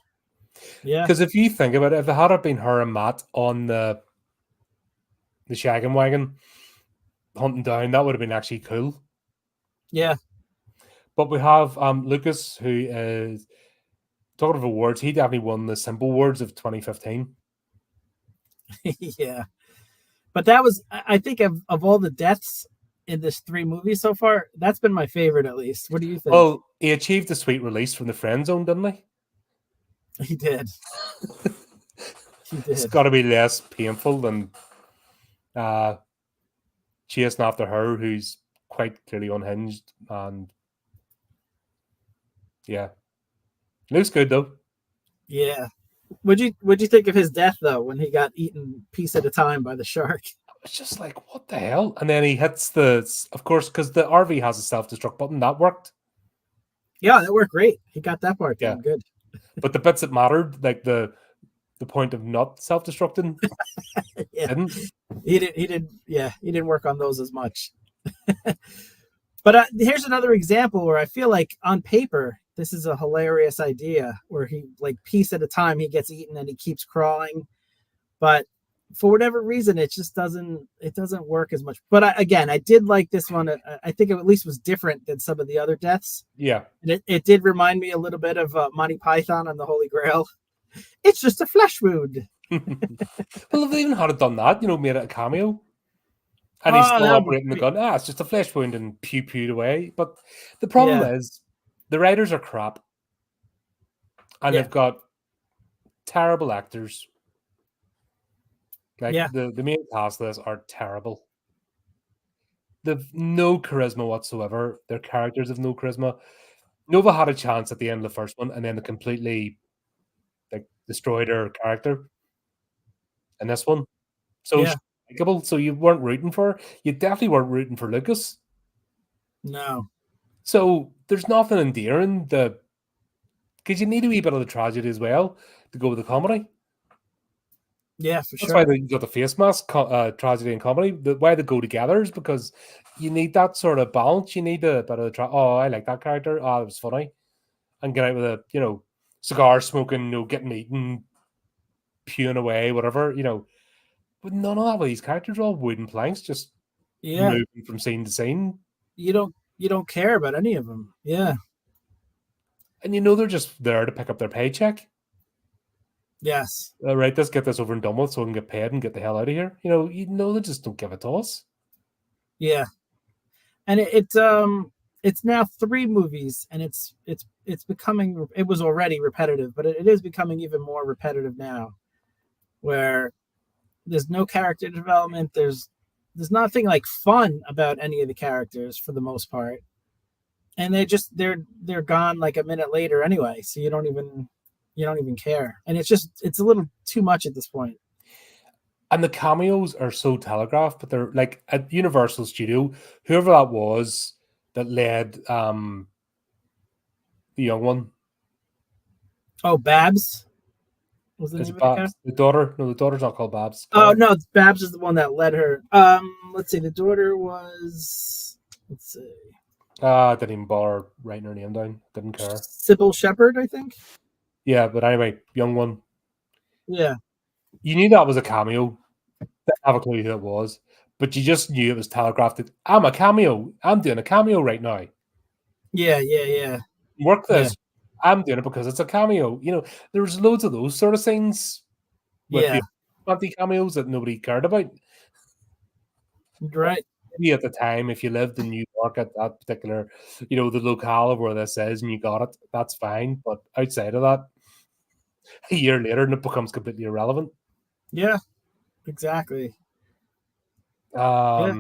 Yeah. Because if you think about it, if it had been her and Matt on the shaggin' wagon hunting down, that would have been actually cool. Yeah. But we have Lucas, who is talking of awards. He definitely won the Simple Awards of 2015. Yeah. But that was, I think, of all the deaths in this 3 movies so far, that's been my favorite, at least. What do you think? Well, he achieved a sweet release from the friend zone, didn't he? He did. He did. It's got to be less painful than chasing after her, who's quite clearly unhinged. And yeah, looks good though. Yeah. What'd you think of his death though, when he got eaten piece at a time by the shark? It's just like, what the hell? And then he hits of course, because the RV has a self-destruct button that worked. Yeah, that worked great. He got that part done good. But the bits that mattered, like the point of not self-destructing, Yeah. didn't. He didn't work on those as much. But here's another example where I feel like on paper this is a hilarious idea, where he, like, piece at a time, he gets eaten and he keeps crawling, but for whatever reason it just doesn't work as much. But I did like this one. I think it at least was different than some of the other deaths. Yeah, and it did remind me a little bit of Monty Python and the Holy Grail. It's just a flesh wound. well, if they even had it done that, made it a cameo, and he's still operating the gun. It's just a flesh wound, and pew away. But the problem is, the writers are crap, and they've got terrible actors. Like the main cast of this are terrible. They've no charisma whatsoever. Their characters have no charisma. Nova had a chance at the end of the first one, and then they completely destroyed her character in this one. So she's likable. So you weren't rooting for her. You definitely weren't rooting for Lucas. No. So there's nothing endearing to because you need a wee bit of the tragedy as well to go with the comedy. Yeah, for That's sure. why they got the face mask, tragedy and comedy. Why they go together is because you need that sort of balance. You need a bit of oh, I like that character. Oh, it was funny. And get out with a, cigar smoking, getting eaten, pewing away, whatever, But none of that with these characters are all wooden planks, just moving from scene to scene. You don't care about any of them. Yeah. And they're just there to pick up their paycheck. Yes. Right, let's get this over and done with so we can get paid and get the hell out of here. They just don't give it to us. Yeah. And it's now 3 movies, and it's becoming, it was already repetitive, but it is becoming even more repetitive now, where there's no character development. There's nothing like fun about any of the characters for the most part. And they're gone like a minute later anyway. So you don't even care. And it's a little too much at this point. And the cameos are so telegraphed, but they're like at Universal Studio, whoever that was that led the young one. Oh, Babs. Was the Is name it of the Babs? character? The daughter? No, the daughter's not called Babs. Oh no, Babs is the one that led her. Let's see, the daughter was, let's see. I didn't even bother writing her name down. Didn't care. Sybil Shepherd, I think. Yeah, but anyway, young one. Yeah. You knew that was a cameo. Didn't have a clue who it was, but you just knew it was telegraphed that I'm a cameo. I'm doing a cameo right now. Yeah. Work this. Yeah. I'm doing it because it's a cameo. There was loads of those sort of things with the anti-cameos that nobody cared about. Right. Maybe at the time, if you lived in New York at that particular, the locale of where this is, and you got it, that's fine. But outside of that, a year later, and it becomes completely irrelevant. Yeah, exactly. But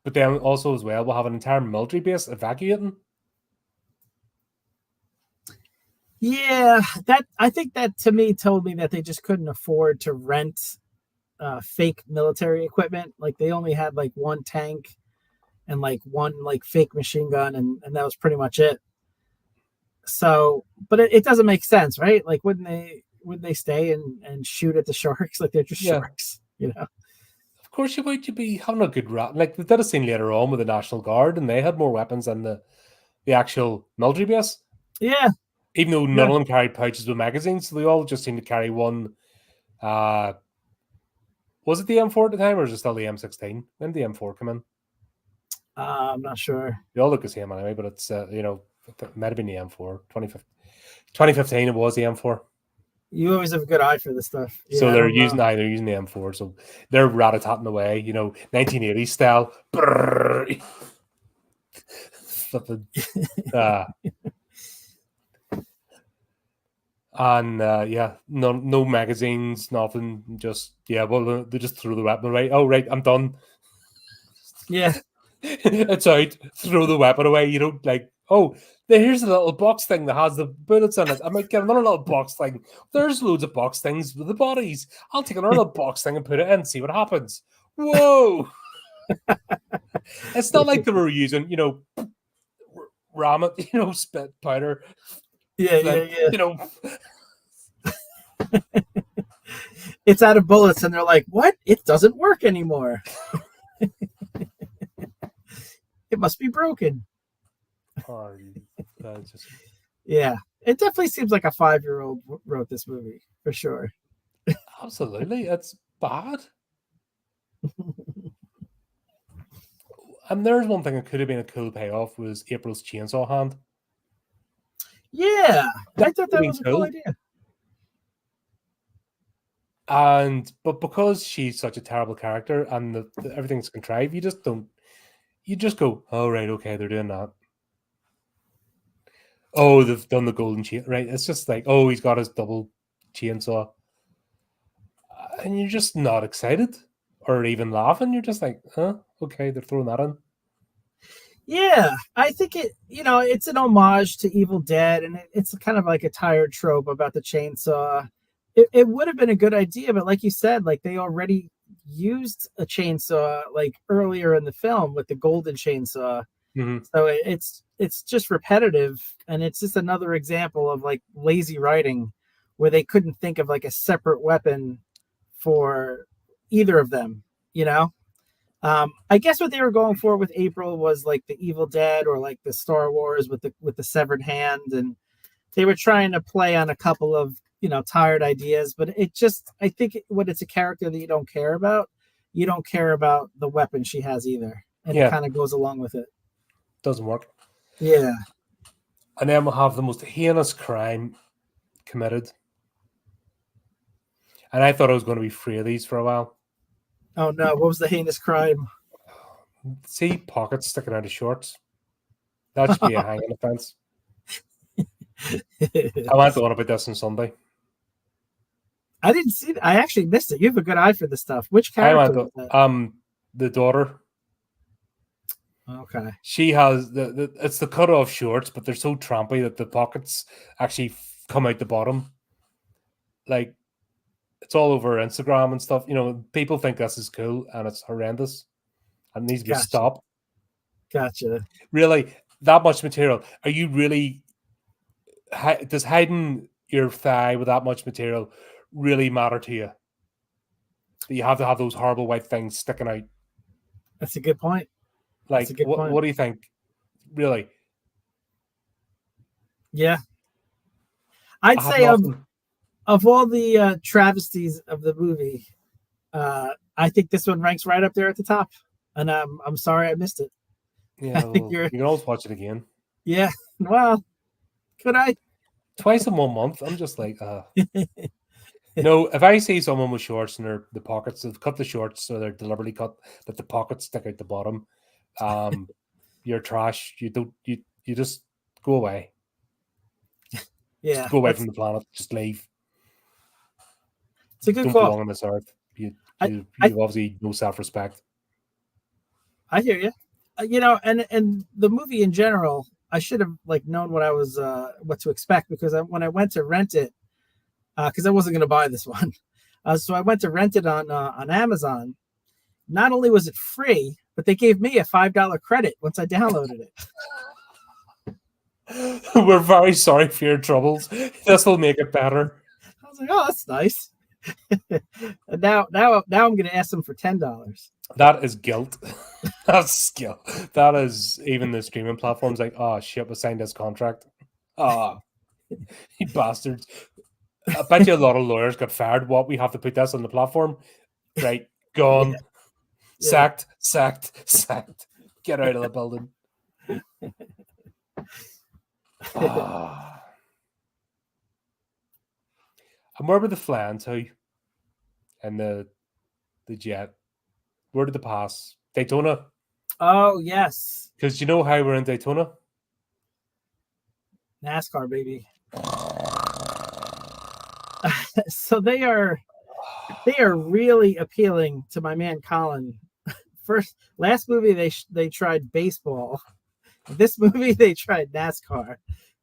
then also as well, we'll have an entire military base evacuating. Yeah, I think that to me told me that they just couldn't afford to rent fake military equipment. Like they only had like one tank and like one like fake machine gun, and that was pretty much it. So, but it doesn't make sense, right? Like wouldn't they stay and shoot at the sharks? Like they're just sharks, Of course you would. You'd be having a good rat. Like we did a scene later on with the National Guard, and they had more weapons than the actual military base. Yeah. Even though none of them carried pouches with magazines, so they all just seemed to carry one. Was it the M4 at the time, or is it still the M16? When did the M4 come in? I'm not sure. They all look the same anyway, but it's it might have been the M4. 2015 it was the M4. You always have a good eye for this stuff. Yeah, so they're using the M4, so they're rat-a-tatting away, 1980s style. And no magazines, nothing. Just they just threw the weapon away. Oh right, I'm done. Yeah, it's out. Throw the weapon away. You don't like. Oh, here's a little box thing that has the bullets in it. I might get another little box thing. There's loads of box things with the bodies. I'll take another box thing and put it in. See what happens. Whoa! It's not like they were using, ramen, spit powder. Yeah. It's out of bullets, and they're like, "What? It doesn't work anymore. It must be broken." Yeah, it definitely seems like a 5-year-old wrote this movie for sure. Absolutely, it's bad. And there's one thing that could have been a cool payoff was April's chainsaw hand. Yeah, I thought that was a cool idea. But because she's such a terrible character and everything's contrived, you just go, oh right, okay, they're doing that. Oh, they've done the golden chain, right? It's just like, oh, he's got his double chainsaw, and you're just not excited or even laughing. You're just like, huh, okay, they're throwing that in. Yeah, I think it's an homage to Evil Dead, and it's kind of like a tired trope about the chainsaw. It would have been a good idea, but like you said, like they already used a chainsaw like earlier in the film with the golden chainsaw, Mhm. So it's just repetitive, and it's just another example of like lazy writing, where they couldn't think of like a separate weapon for either of them. You know, I guess what they were going for with April was like the Evil Dead or like the Star Wars with the severed hand, and they were trying to play on a couple of tired ideas. But it just, I think when it's a character that you don't care about, you don't care about the weapon she has either, and it Yeah. kind of goes along with it. Doesn't work. Yeah. And then we'll have the most heinous crime committed. And I thought it was going to be three of these for a while. Oh no, what was the heinous crime? See pockets sticking out of shorts. That should be a hanging offense. I went to one about this on Sunday. I didn't see that. I actually missed it. You have a good eye for this stuff. Which I character went was to the daughter. that? Okay. She has it's the cut off shorts, but they're so trampy that the pockets actually come out the bottom. Like, it's all over Instagram and stuff. People think this is cool, and it's horrendous. And needs to be Gotcha. stopped. Gotcha. Really, that much material? Are you really? Does hiding your thigh with that much material really matter to you? That you have to have those horrible white things sticking out? That's a good point. Like, That's a good point. what do you think? Really? Yeah. I'd say of all the travesties of the movie, I think this one ranks right up there at the top. And I'm sorry I missed it. Yeah, I think you can always watch it again. Yeah. Well, could I? Twice in 1 month. I'm just like, No, if I see someone with shorts and the pockets, they've cut the shorts so they're deliberately cut that the pockets stick out the bottom. You're trash. You just go away. Yeah. Just go away from the planet. Just leave. It's a good Don't call. belong on this earth. You've obviously no self-respect. I hear you. And the movie in general, I should have known what to expect, because when I went to rent it, because I wasn't going to buy this one, so I went to rent it on Amazon. Not only was it free, but they gave me a $5 credit once I downloaded it. We're very sorry for your troubles. This will make it better. I was like, oh, that's nice. And now I'm going to ask them for $10. That is guilt. That's skill. That is, even the streaming platforms like, oh shit, we signed this contract. You bastards. I bet you a lot of lawyers got fired. What, we have to put this on the platform? Right, gone. Yeah. Sacked. Get out of the building. And where were the flying to? And the jet? Where did the pass? Daytona? Oh, yes. Because you know how we're in Daytona? NASCAR, baby. So they are really appealing to my man Colin. Last movie they tried baseball. This movie they tried NASCAR.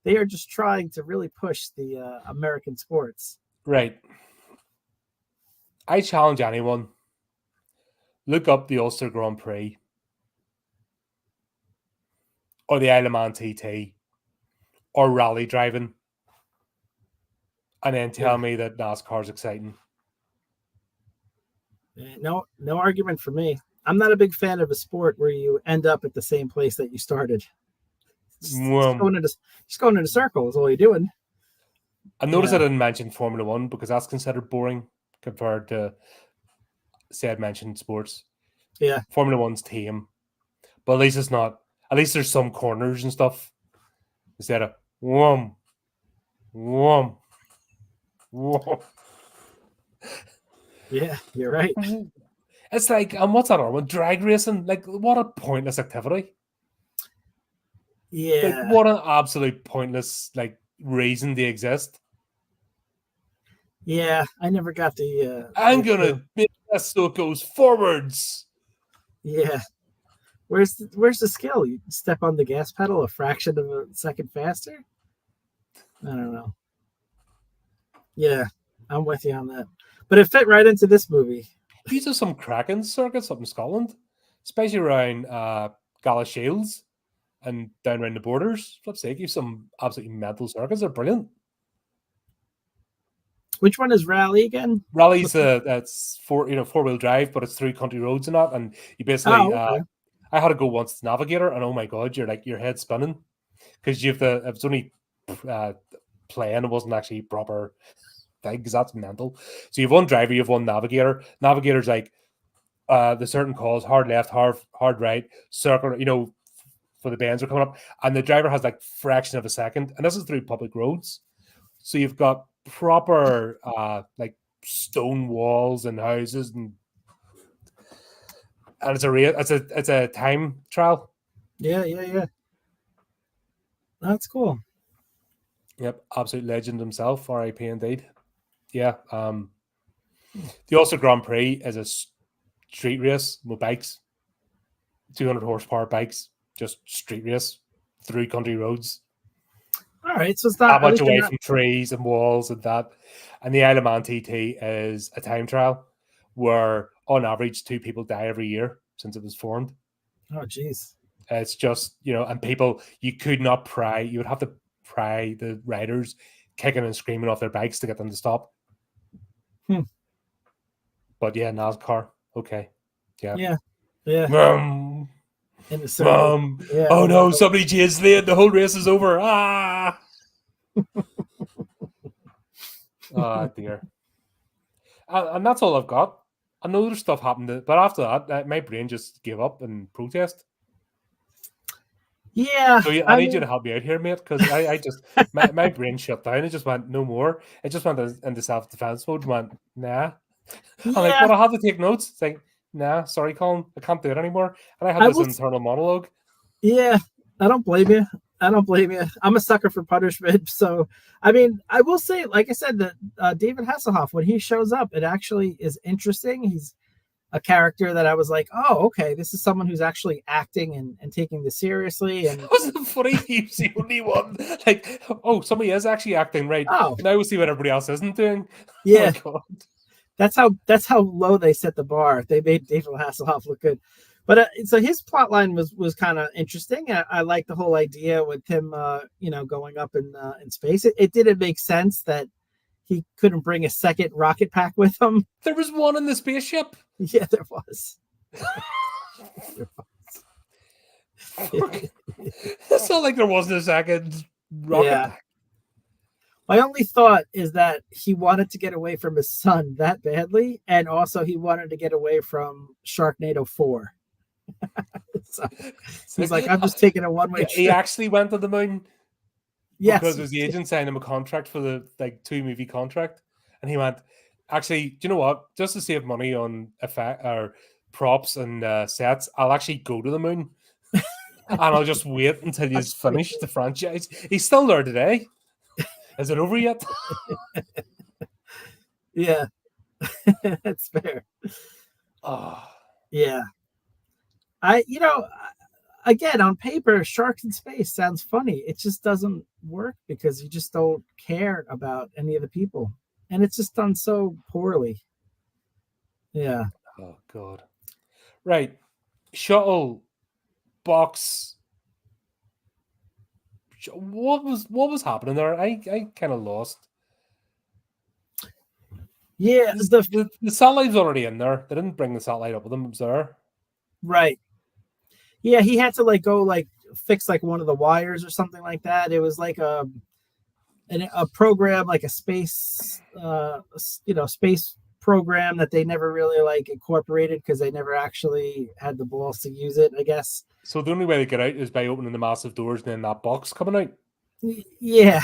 They are just trying to really push the American sports. Right. I challenge anyone. Look up the Ulster Grand Prix or the Isle of Man TT or rally driving, and then tell me that NASCAR is exciting. No argument for me. I'm not a big fan of a sport where you end up at the same place that you started. Just going in a circle is all you're doing. I noticed I didn't mention Formula One because that's considered boring compared to, say, I'd mentioned sports. Yeah. Formula One's tame. But at least it's not. At least there's some corners and stuff. Instead of whom. Yeah, you're right. It's like, and what's that other one? Drag racing? Like, what a pointless activity. Yeah. Like, what an absolute pointless, reason they exist. Yeah, I never got the... I'm going to make this so it goes forwards. Yeah. Where's the skill? You step on the gas pedal a fraction of a second faster? I don't know. Yeah, I'm with you on that. But it fit right into this movie. These are some cracking circuits up in Scotland, especially around Gala Shields. and down around the borders. Flip's sake, you've some absolutely mental circuits. They're brilliant. Which one is Rally again? Rally's that's four-wheel drive, but it's through country roads and that. And you basically, okay. I had to go once to Navigator, and oh my god, you're like your head spinning because you have the. It was only playing; it wasn't actually proper thing because that's mental. So you have one driver, you have one navigator. Navigator's like the certain calls: hard left, hard right, circle. For the bends are coming up, and the driver has like fraction of a second, and this is through public roads. So you've got proper like stone walls and houses, and it's a time trial. Yeah. That's cool. Yep, absolute legend himself. R.I.P. indeed. Yeah. The Ulster Grand Prix is a street race with bikes, 200 horsepower bikes, just street race through country roads. All right, so it's not that much away from trees and walls and that. And the Isle of Man TT is a time trial where, on average, 2 people die every year since it was formed. Oh, jeez. It's just, and people, you could not pry. You would have to pry the riders kicking and screaming off their bikes to get them to stop. But yeah, NASCAR. Okay. Yeah. Oh no, somebody chased late. The whole race is over. Ah. Oh dear. And that's all I've got. I know there's stuff happened, but after that, my brain just gave up and protest. Yeah. So I need you to help me out here, mate, because I just my brain shut down. It just went no more. It just went into self-defense mode. Went nah. I'm like, but I have to take notes. It's like, nah, sorry, Colin, I can't do it anymore. And I had this internal monologue. Yeah, I don't blame you. I'm a sucker for punishment. So, I mean, I will say, like I said, that David Hasselhoff, when he shows up, it actually is interesting. He's a character that I was like, oh, okay, this is someone who's actually acting and taking this seriously. And wasn't funny. He's the only one. Like, oh, somebody is actually acting, right? Oh, now we'll see what everybody else isn't doing. Yeah. Oh my God. That's how low they set the bar. They made David Hasselhoff look good. But so his plot line was kind of interesting. I like the whole idea with him, going up in space. It didn't make sense that he couldn't bring a second rocket pack with him. There was one in the spaceship. Yeah, there was. It's not like there wasn't a second rocket pack. My only thought is that he wanted to get away from his son that badly, and also he wanted to get away from Sharknado 4. So he's like, I'm just taking a one-way trip. He actually went to the moon. Yes. Because his agent signed him a contract for the 2-movie contract. And he went, actually, do you know what? Just to save money on effect or props and sets, I'll actually go to the moon. And I'll just wait until he's finished the franchise. He's still there today. Is it over yet? Yeah. That's fair. Oh. Yeah. Again, on paper, sharks in space sounds funny. It just doesn't work because you just don't care about any of the people. And it's just done so poorly. Yeah. Oh, God. Right. Shuttle box. What was happening there? I kind of lost. Yeah. The satellite's already in there. They didn't bring the satellite up with them. It was there. Right. Yeah, he had to go fix one of the wires or something like that. It was like a program, like a space space program that they never really incorporated because they never actually had the balls to use it, I guess. So the only way to get out is by opening the massive doors and then that box coming out. Yeah.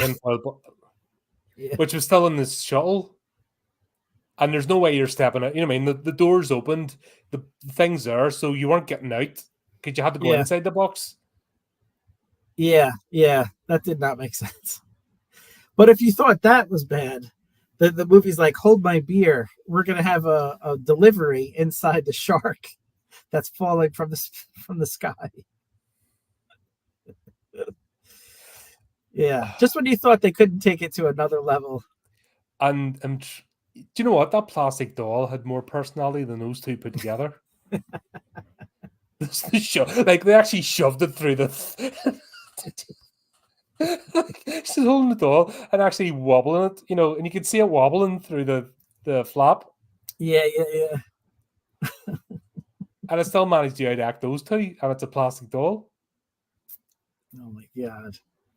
Which was still in this shuttle. And there's no way you're stepping out. You know what I mean? The doors opened, the thing's there, so you weren't getting out because you had to go inside the box. Yeah, that did not make sense. But if you thought that was bad, the movie's like, hold my beer. We're going to have a delivery inside the shark that's falling from the sky. Yeah, just when you thought they couldn't take it to another level. And do you know what? That plastic doll had more personality than those two put together. Like they actually shoved it through the. She's holding the doll and actually wobbling it, and you can see it wobbling through the flap. Yeah. And I still managed to outаct those two, and it's a plastic doll. Oh my God.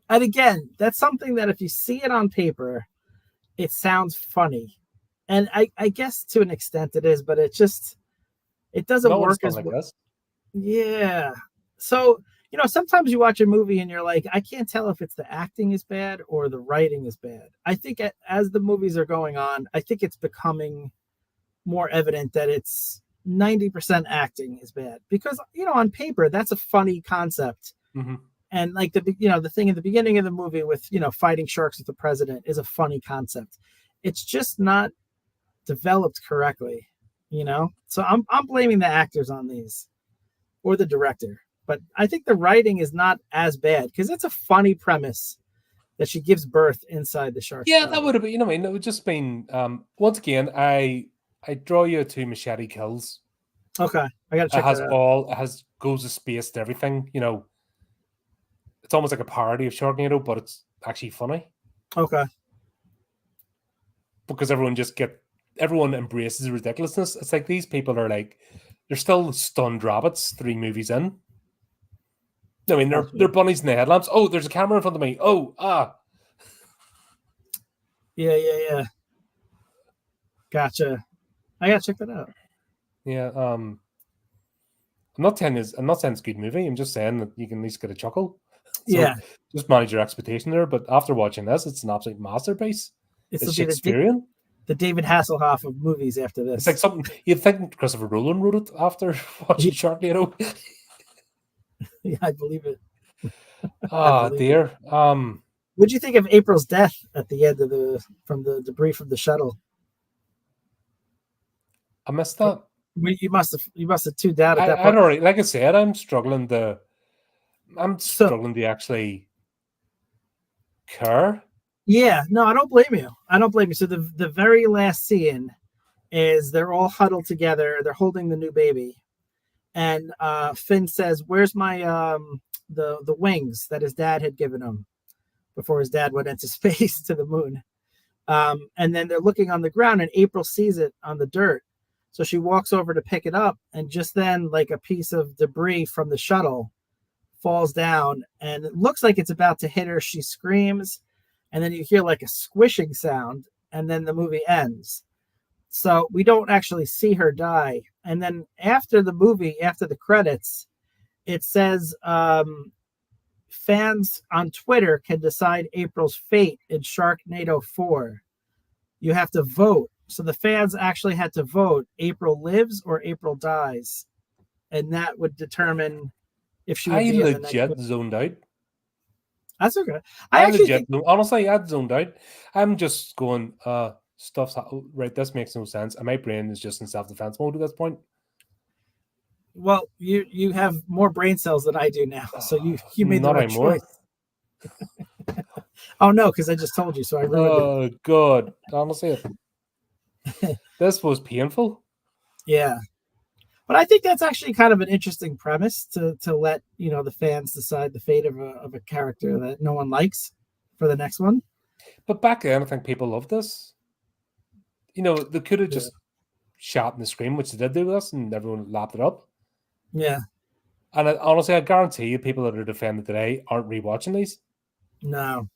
And again, that's something that if you see it on paper, it sounds funny. And I guess to an extent it is, but it doesn't work as well. Yeah. So, sometimes you watch a movie and you're like, I can't tell if it's the acting is bad or the writing is bad. I think as the movies are going on, I think it's becoming more evident that it's 90% acting is bad because, on paper, that's a funny concept. Mm-hmm. And like the thing at the beginning of the movie with, fighting sharks with the president is a funny concept. It's just not developed correctly, So I'm blaming the actors on these or the director. But I think the writing is not as bad because it's a funny premise that she gives birth inside the shark's Yeah, body. that would have been, it would just been, once again, I draw you to Machete Kills. Okay, I got to check that out. It goes to space and everything, It's almost like a parody of Sharknado, but it's actually funny. Okay. Because everyone embraces the ridiculousness. It's like these people are like, they're still stunned rabbits 3 movies in. I mean, they're bunnies in the headlamps. Oh, there's a camera in front of me. Oh, Yeah. Gotcha. I gotta check that out. Yeah. I'm not saying it's a good movie. I'm just saying that you can at least get a chuckle. So yeah. Just manage your expectation there. But after watching this, it's an absolute masterpiece. It's Shakespearean. The David Hasselhoff of movies after this. It's like something you'd think Christopher Nolan wrote it after watching Sharknado. Yeah, I believe it. Dear. What'd you think of April's death at the end from the debris from the shuttle? I missed that. You must have tuned out at that point. I'd already, like I said, I'm struggling to actually care. Yeah, no, I don't blame you. So the very last scene is they're all huddled together. They're holding the new baby, and Finn says, "Where's my the wings that his dad had given him before his dad went into space to the moon?" And then they're looking on the ground, and April sees it on the dirt, so she walks over to pick it up, and just then, like a piece of debris from the shuttle falls down, and it looks like it's about to hit her. She screams. And then you hear like a squishing sound, and then the movie ends. So we don't actually see her die. And then after the movie, after the credits, it says fans on Twitter can decide April's fate in Sharknado 4. You have to vote. So the fans actually had to vote April lives or April dies. And that would determine if she would be in the next movie. Zoned out. That's okay. Honestly, I zoned out. I'm just going, stuff's right. This makes no sense. And my brain is just in self-defense mode at this point. Well, you have more brain cells than I do now, so you made the right choice. Oh no, because I just told you, so I ruined it. Oh God, honestly, this was painful. Yeah. But I think that's actually kind of an interesting premise to let the fans decide the fate of a character that no one likes for the next one. But back then, I think people loved this. They could have just shot in the screen, which they did do with us, and everyone lapped it up. Yeah. And honestly, I guarantee you, people that are defending today aren't rewatching these. No,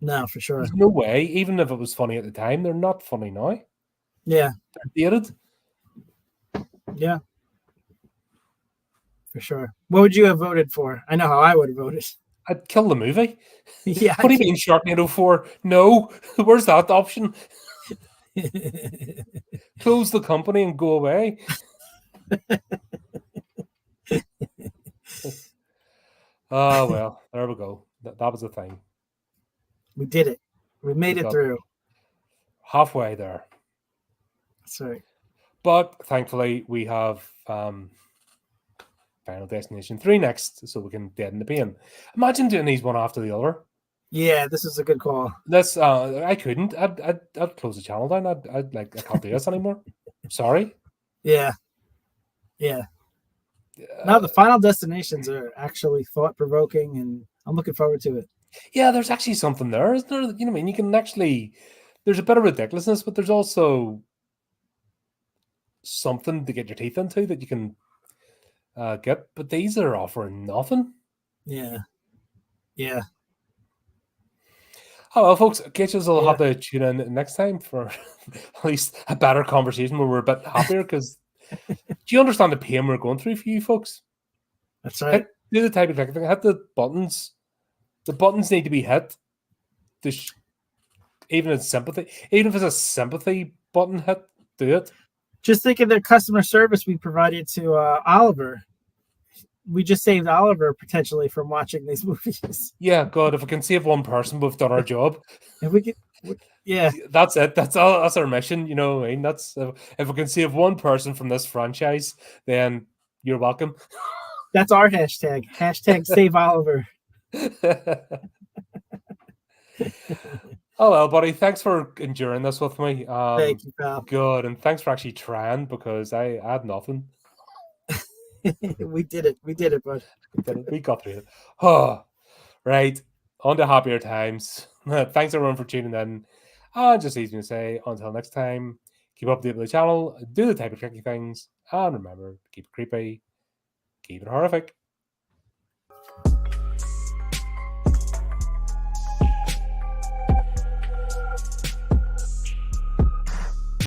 for sure. There's no way. Even if it was funny at the time, they're not funny now. Yeah. They're dated. Yeah, for sure. What would you have voted for? I know how I would have voted. I'd kill the movie. Yeah. What do you mean Sharknado 4? No. Where's that option? Close the company and go away. Oh, well, there we go. That was the thing. We did it. We made it through. Halfway there. That's right. But thankfully, we have Final Destination 3 next, so we can deaden the pain. Imagine doing these one after the other. Yeah, this is a good call. This I couldn't. I'd close the channel down. I can't do this anymore. Sorry. Yeah. Now the final destinations are actually thought-provoking, and I'm looking forward to it. Yeah, there's actually something there, isn't there? You know what I mean? You can actually, there's a bit of ridiculousness, but there's also something to get your teeth into that you can get. But these are offering nothing. Yeah. Oh well, folks, Kitchens will Yeah. have to tune in next time for at least a better conversation where we're a bit happier. Because do you understand the pain we're going through for you folks? That's right. Do the type of thing. Hit the buttons. The buttons need to be hit. Even in sympathy, even if it's a sympathy button hit, do it. Just think of the customer service we provided to Oliver. We just saved Oliver potentially from watching these movies. Yeah, God, if we can save one person, we've done our job. If we could, yeah, that's it. That's all. That's our mission. You know, I mean, that's if we can save one person from this franchise, then you're welcome. That's our hashtag. Hashtag save Oliver. Oh well, buddy. Thanks for enduring this with me. Thank you, pal. Good, and thanks for actually trying because I had nothing. We did it. We did it, bud. We got through it. Oh, right. On to happier times. Thanks everyone for tuning in. And just easy to say, until next time, keep updated with the channel, do the type of tricky things, and remember, keep it creepy, keep it horrific.